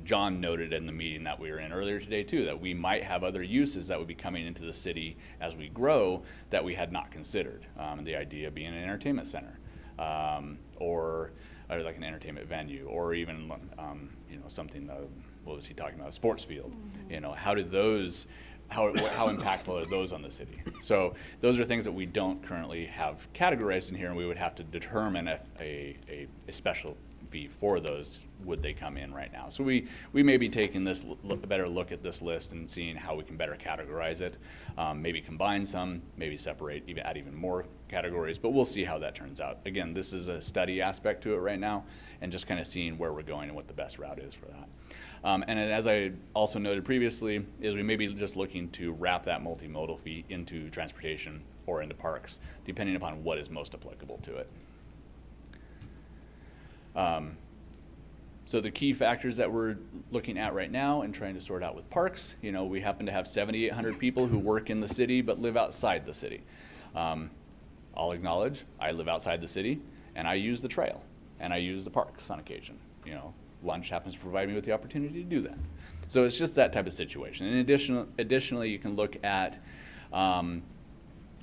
John noted in the meeting that we were in earlier today too, that we might have other uses that would be coming into the city as we grow that we had not considered. The idea being an entertainment center, or like an entertainment venue, or even something. What was he talking about? A sports field. How do those? How impactful are those on the city? So those are things that we don't currently have categorized in here, and we would have to determine a special fee for those, would they come in right now. So we may be taking this a better look at this list and seeing how we can better categorize it, maybe combine some, maybe separate, add even more categories, but we'll see how that turns out. Again, this is a study aspect to it right now, and just kind of seeing where we're going and what the best route is for that. And as I also noted previously, is we may be just looking to wrap that multimodal fee into transportation or into parks, depending upon what is most applicable to it. So the key factors that we're looking at right now and trying to sort out with parks, we happen to have 7,800 people who work in the city but live outside the city. I'll acknowledge, I live outside the city, and I use the trail, and I use the parks on occasion. Lunch happens to provide me with the opportunity to do that. So it's just that type of situation. And additionally, you can look at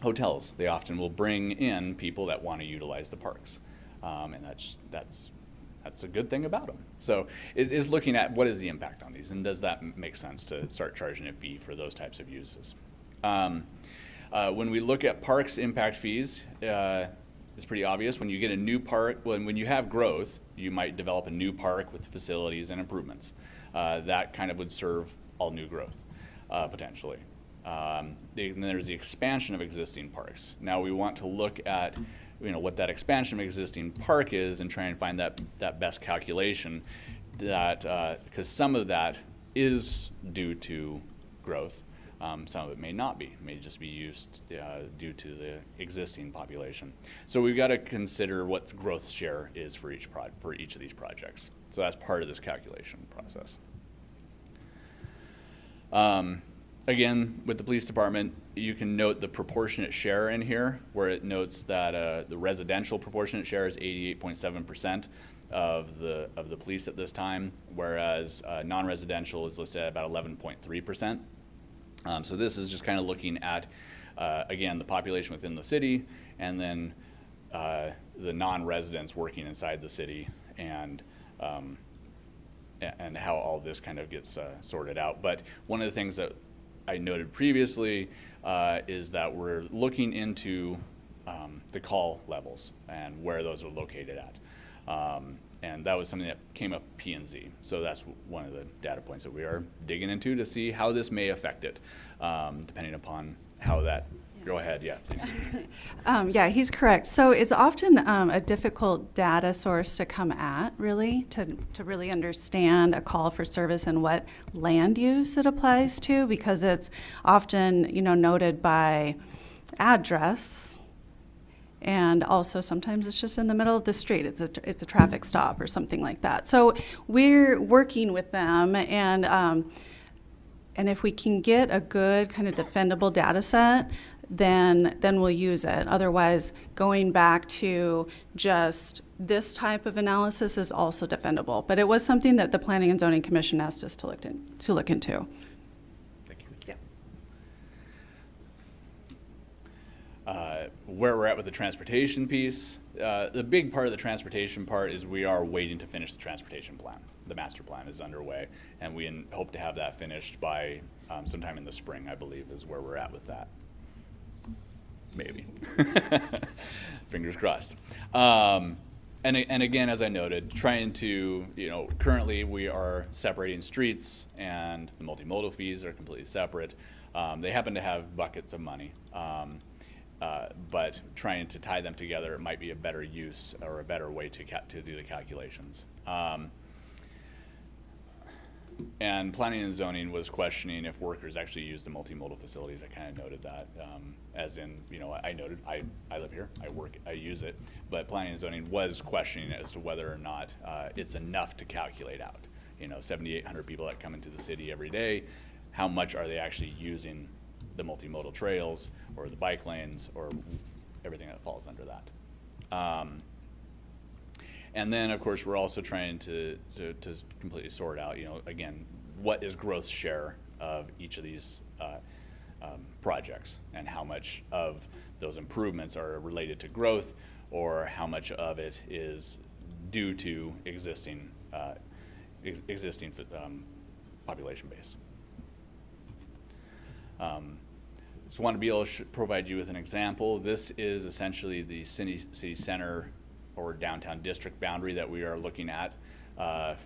hotels. They often will bring in people that want to utilize the parks, and that's a good thing about them. So it is looking at what is the impact on these, and does that make sense to start charging a fee for those types of uses. When we look at parks impact fees, it's pretty obvious. When you get a new park, when you have growth, you might develop a new park with facilities and improvements. That kind of would serve all new growth, potentially. Then there's the expansion of existing parks. Now we want to look at what that expansion of existing park is and try and find that best calculation, that because some of that is due to growth. Some of it may not be. It may just be used due to the existing population. So we've got to consider what the growth share is for each of these projects. So that's part of this calculation process. Again, with the police department, you can note the proportionate share in here, where it notes that the residential proportionate share is 88.7% of the police at this time, whereas non-residential is listed at about 11.3%. So this is just kind of looking at, again, the population within the city, and then the non-residents working inside the city, and how all this kind of gets sorted out. But one of the things that I noted previously is that we're looking into the call levels and where those are located at. And that was something that came up P&Z. So that's one of the data points that we are digging into to see how this may affect it, depending upon how that Go ahead, yeah, please. Yeah, he's correct. So it's often a difficult data source to come at, really, to really understand a call for service and what land use it applies to, because it's often, noted by address, and also sometimes it's just in the middle of the street. It's a traffic stop or something like that. So we're working with them, and if we can get a good kind of defendable data set, then we'll use it. Otherwise, going back to just this type of analysis is also defendable. But it was something that the Planning and Zoning Commission asked us to look into. Thank you. Yeah. Where we're at with the transportation piece, the big part of the transportation part is we are waiting to finish the transportation plan. The master plan is underway, and we hope to have that finished by sometime in the spring, I believe, is where we're at with that. Maybe. Fingers crossed. And again, as I noted, trying to, currently we are separating streets, and the multimodal fees are completely separate. They happen to have buckets of money, but trying to tie them together might be a better use or a better way to do the calculations. And planning and zoning was questioning if workers actually use the multimodal facilities. I kind of noted that, as in, I noted, I live here, I use it, but planning and zoning was questioning as to whether or not it's enough to calculate out. 7,800 people that come into the city every day, how much are they actually using the multimodal trails or the bike lanes or everything that falls under that. And then, of course, we're also trying to completely sort out, again, what is growth share of each of these projects, and how much of those improvements are related to growth, or how much of it is due to existing population base. Just want to be able to provide you with an example. This is essentially the city center or downtown district boundary that we are looking at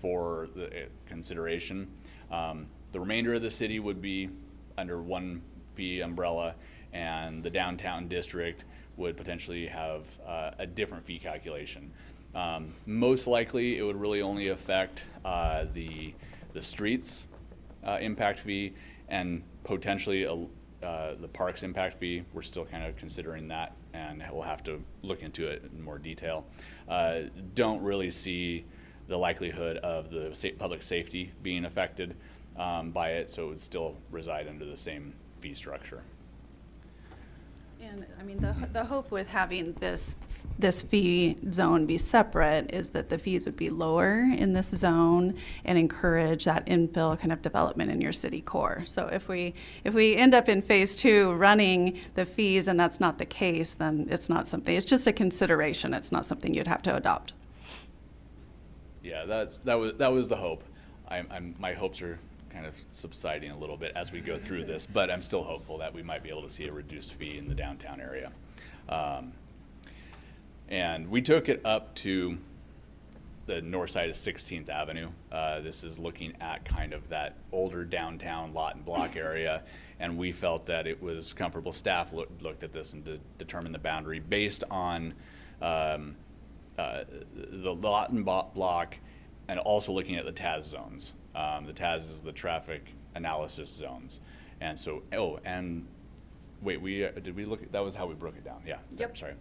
for the consideration. The remainder of the city would be under one fee umbrella, and the downtown district would potentially have a different fee calculation. Most likely, it would really only affect the streets impact fee, and potentially the parks impact fee. We're still kind of considering that, and we'll have to look into it in more detail. Don't really see the likelihood of the public safety being affected by it, so it would still reside under the same fee structure. And I mean, the hope with having this fee zone be separate is that the fees would be lower in this zone and encourage that infill kind of development in your city core. So if we end up in phase 2 running the fees and that's not the case, then it's not something. It's just a consideration. It's not something you'd have to adopt. Yeah, that was the hope. My hopes are kind of subsiding a little bit as we go through this, but I'm still hopeful that we might be able to see a reduced fee in the downtown area. And we took it up to the north side of 16th Avenue. This is looking at kind of that older downtown lot and block area, and we felt that it was comfortable. Staff looked at this and determined the boundary based on the lot and block, and also looking at the TAS zones. The TAS is the traffic analysis zones. And so, and wait, did we look at, that was how we broke it down. Yeah. Yep. Sorry.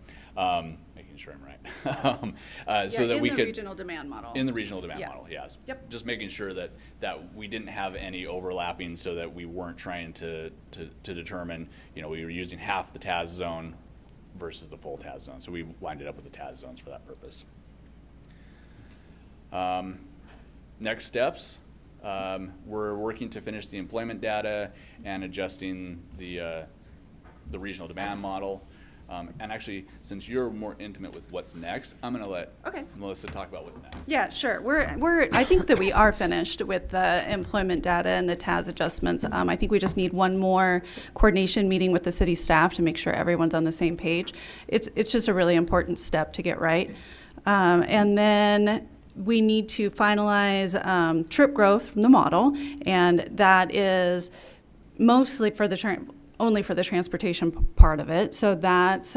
Making sure I'm right. So that we could. In the regional demand model. In the regional demand Yeah. model, yes. Yep. Just making sure that we didn't have any overlapping, so that we weren't trying to determine, we were using half the TAS zone versus the full TAS zone. So we winded up with the TAS zones for that purpose. Next steps. We're working to finish the employment data and adjusting the regional demand model. And actually, since you're more intimate with what's next, I'm going to let Melissa talk about what's next. Yeah, sure. I think that we are finished with the employment data and the TAS adjustments. I think we just need one more coordination meeting with the city staff to make sure everyone's on the same page. It's just a really important step to get right. And then we need to finalize trip growth from the model, and that is mostly for the only for the transportation part of it. So that's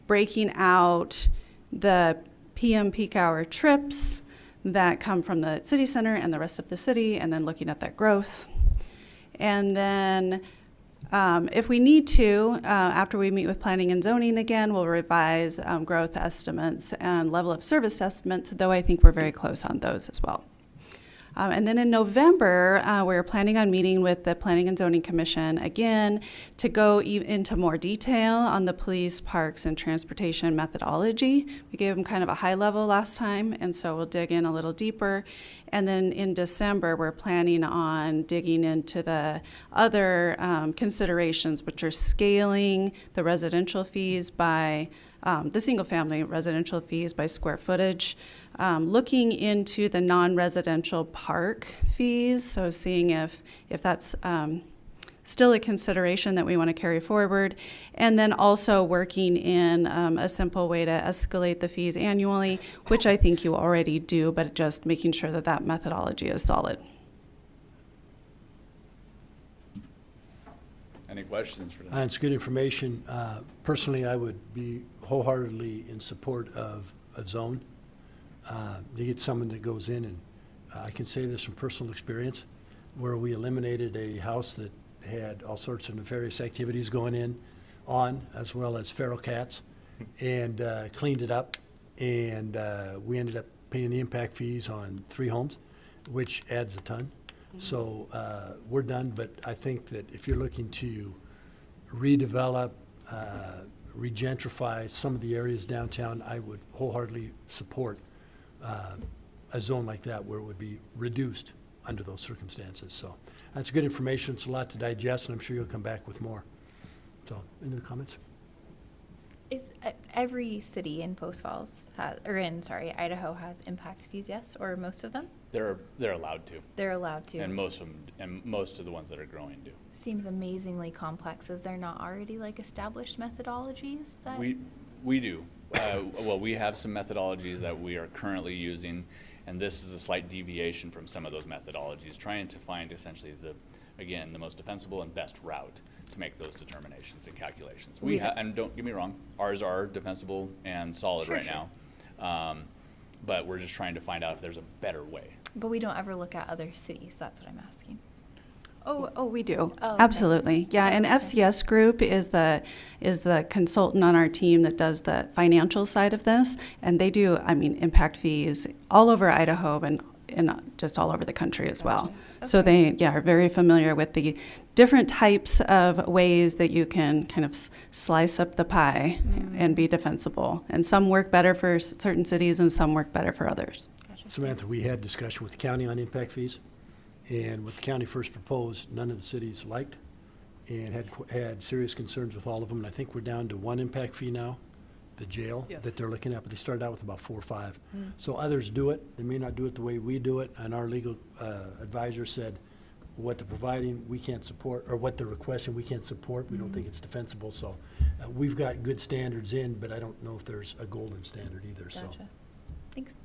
breaking out the PM peak hour trips that come from the city center and the rest of the city, and then looking at that growth. And then if we need to, after we meet with planning and zoning again, we'll revise growth estimates and level of service estimates, though I think we're very close on those as well. And then in November, we're planning on meeting with the Planning and Zoning Commission again to go into more detail on the police, parks, and transportation methodology. We gave them kind of a high level last time, and so we'll dig in a little deeper. And then in December, we're planning on digging into the other considerations, which are scaling the residential fees by the single-family residential fees by square footage, looking into the non-residential park fees, so seeing if that's still a consideration that we want to carry forward, and then also working in a simple way to escalate the fees annually, which I think you already do, but just making sure that that methodology is solid. Any questions for tonight? It's good information. Personally, I would be wholeheartedly in support of a zone. You get someone that goes in, and I can say this from personal experience, where we eliminated a house that had all sorts of nefarious activities going on, as well as feral cats, and cleaned it up, and we ended up paying the impact fees on 3 homes, which adds a ton. So we're done, but I think that if you're looking to redevelop, regentrify some of the areas downtown, I would wholeheartedly support a zone like that where it would be reduced under those circumstances. So that's good information. It's a lot to digest, and I'm sure you'll come back with more. So, any other comments? Is every city in Post Falls Idaho has impact fees? Yes, or most of them? They're allowed to. They're allowed to. And most of them, and most of the ones that are growing do. Seems amazingly complex. Is there not already like established methodologies that? We do. Well, we have some methodologies that we are currently using, and this is a slight deviation from some of those methodologies, trying to find essentially the most defensible and best route to make those determinations and calculations. And don't get me wrong, ours are defensible and solid right now, but we're just trying to find out if there's a better way. But we don't ever look at other cities. That's what I'm asking. Oh, we do. Oh, okay. Absolutely. Yeah, and FCS Group is the consultant on our team that does the financial side of this, and they do, impact fees all over Idaho and just all over the country as well. Okay. So they, are very familiar with the different types of ways that you can kind of slice up the pie and be defensible. And some work better for certain cities and some work better for others. Gotcha. Samantha, we had discussion with the county on impact fees, and what the county first proposed, none of the cities liked, and had serious concerns with all of them. And I think we're down to 1 impact fee now, the jail, Yes. that they're looking at, but they started out with about 4 or 5. So others do it. They may not do it the way we do it, and our legal advisor said what they're providing we can't support, or what they're requesting we can't support. We don't think it's defensible. So we've got good standards in, but I don't know if there's a golden standard either. So. Gotcha. Thanks.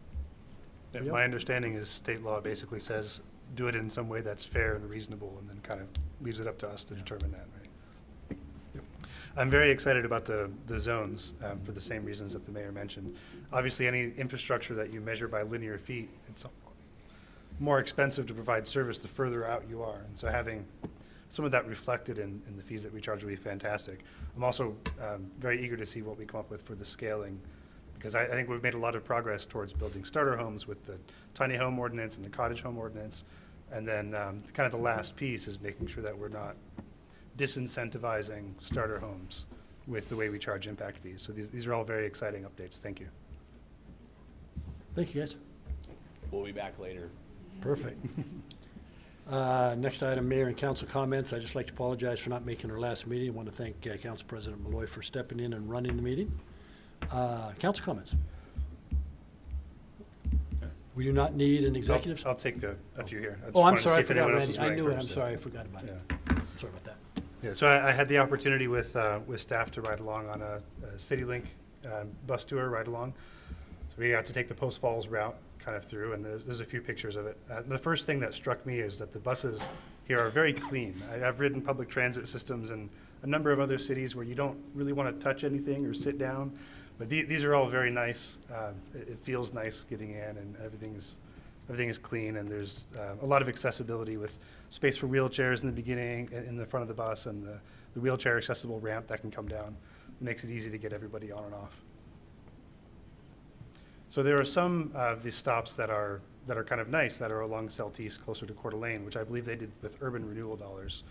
Yeah, my understanding is state law basically says do it in some way that's fair and reasonable, and then kind of leaves it up to us to determine that, right? Yep. I'm very excited about the zones for the same reasons that the mayor mentioned. Obviously, any infrastructure that you measure by linear feet, it's more expensive to provide service the further out you are. And so having some of that reflected in the fees that we charge will be fantastic. I'm also very eager to see what we come up with for the scaling, because I think we've made a lot of progress towards building starter homes with the tiny home ordinance and the cottage home ordinance. And then kind of the last piece is making sure that we're not disincentivizing starter homes with the way we charge impact fees. So these are all very exciting updates. Thank you. Thank you, guys. We'll be back later. Perfect. Next item, mayor and council comments. I'd just like to apologize for not making our last meeting. I want to thank Council President Malloy for stepping in and running the meeting. Council comments. We do not need an executive. I'll take a few here. Oh, I'm sorry, I forgot, Randy. I knew it. I'm sorry, I forgot about it. Yeah. Sorry about that. Yeah, so I had the opportunity with staff to ride along on a CityLink bus tour ride along. So we got to take the Post Falls route kind of through, and there's a few pictures of it. The first thing that struck me is that the buses here are very clean. I've ridden public transit systems in a number of other cities where you don't really want to touch anything or sit down, but these are all very nice. It feels nice getting in, and everything is clean, and there's a lot of accessibility with space for wheelchairs in the beginning, in the front of the bus, and the wheelchair accessible ramp that can come down. It makes it easy to get everybody on and off. So there are some of these stops that are kind of nice, that are along Celtice, closer to Coeur d'Alene, which I believe they did with urban renewal dollars,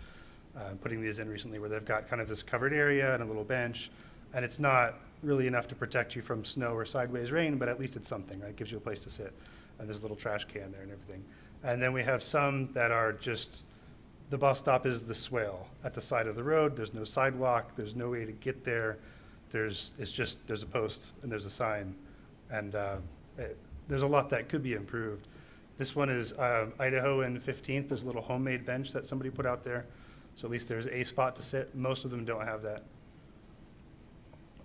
putting these in recently, where they've got kind of this covered area and a little bench, and it's not really enough to protect you from snow or sideways rain, but at least it's something, right? It gives you a place to sit, and there's a little trash can there and everything. And then we have some that are just, the bus stop is the swale at the side of the road. There's no sidewalk, there's no way to get there. There's a post and there's a sign, and there's a lot that could be improved. This one is Idaho and 15th. There's a little homemade bench that somebody put out there, so at least there's a spot to sit. Most of them don't have that.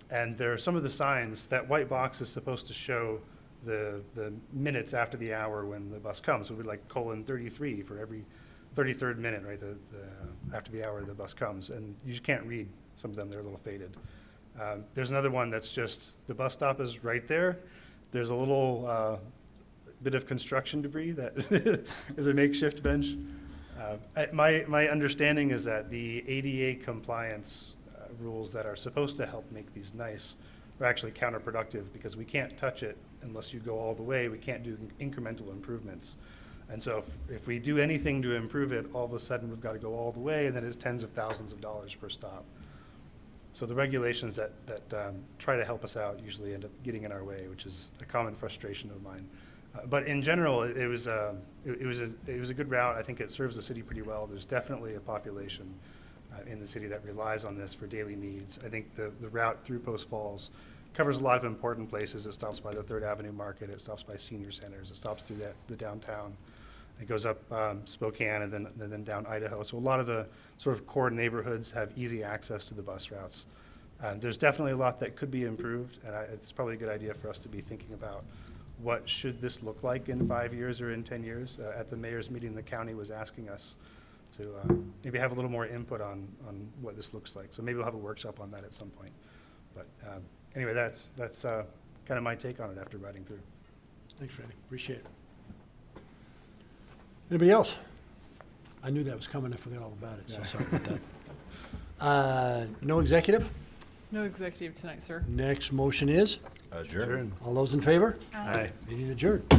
And there are some of the signs. That white box is supposed to show the minutes after the hour when the bus comes. So we'd like :33 for every 33rd minute, right? After the hour the bus comes, and you just can't read some of them. They're a little faded. There's another one that's just, the bus stop is right there. There's a little bit of construction debris that is a makeshift bench. My understanding is that the ADA compliance rules that are supposed to help make these nice are actually counterproductive, because we can't touch it unless you go all the way. We can't do incremental improvements. And so if we do anything to improve it, all of a sudden we've got to go all the way, and then it's tens of thousands of dollars per stop. So the regulations that try to help us out usually end up getting in our way, which is a common frustration of mine. But in general, it was a good route. I think it serves the city pretty well. There's definitely a population in the city that relies on this for daily needs. I think the route through Post Falls covers a lot of important places. It stops by the 3rd Avenue Market. It stops by senior centers. It stops through the downtown. It goes up Spokane and then down Idaho. So a lot of the sort of core neighborhoods have easy access to the bus routes. There's definitely a lot that could be improved, and it's probably a good idea for us to be thinking about what should this look like in 5 years or in 10 years. At the mayor's meeting, the county was asking us to maybe have a little more input on what this looks like. So maybe we'll have a workshop on that at some point. But anyway, that's kind of my take on it after riding through. Thanks, Randy. Appreciate it. Anybody else? I knew that was coming. I forgot all about it, so sorry about that. No executive? No executive tonight, sir. Next motion is? Adjourn. All those in favor? Aye. Meeting adjourned.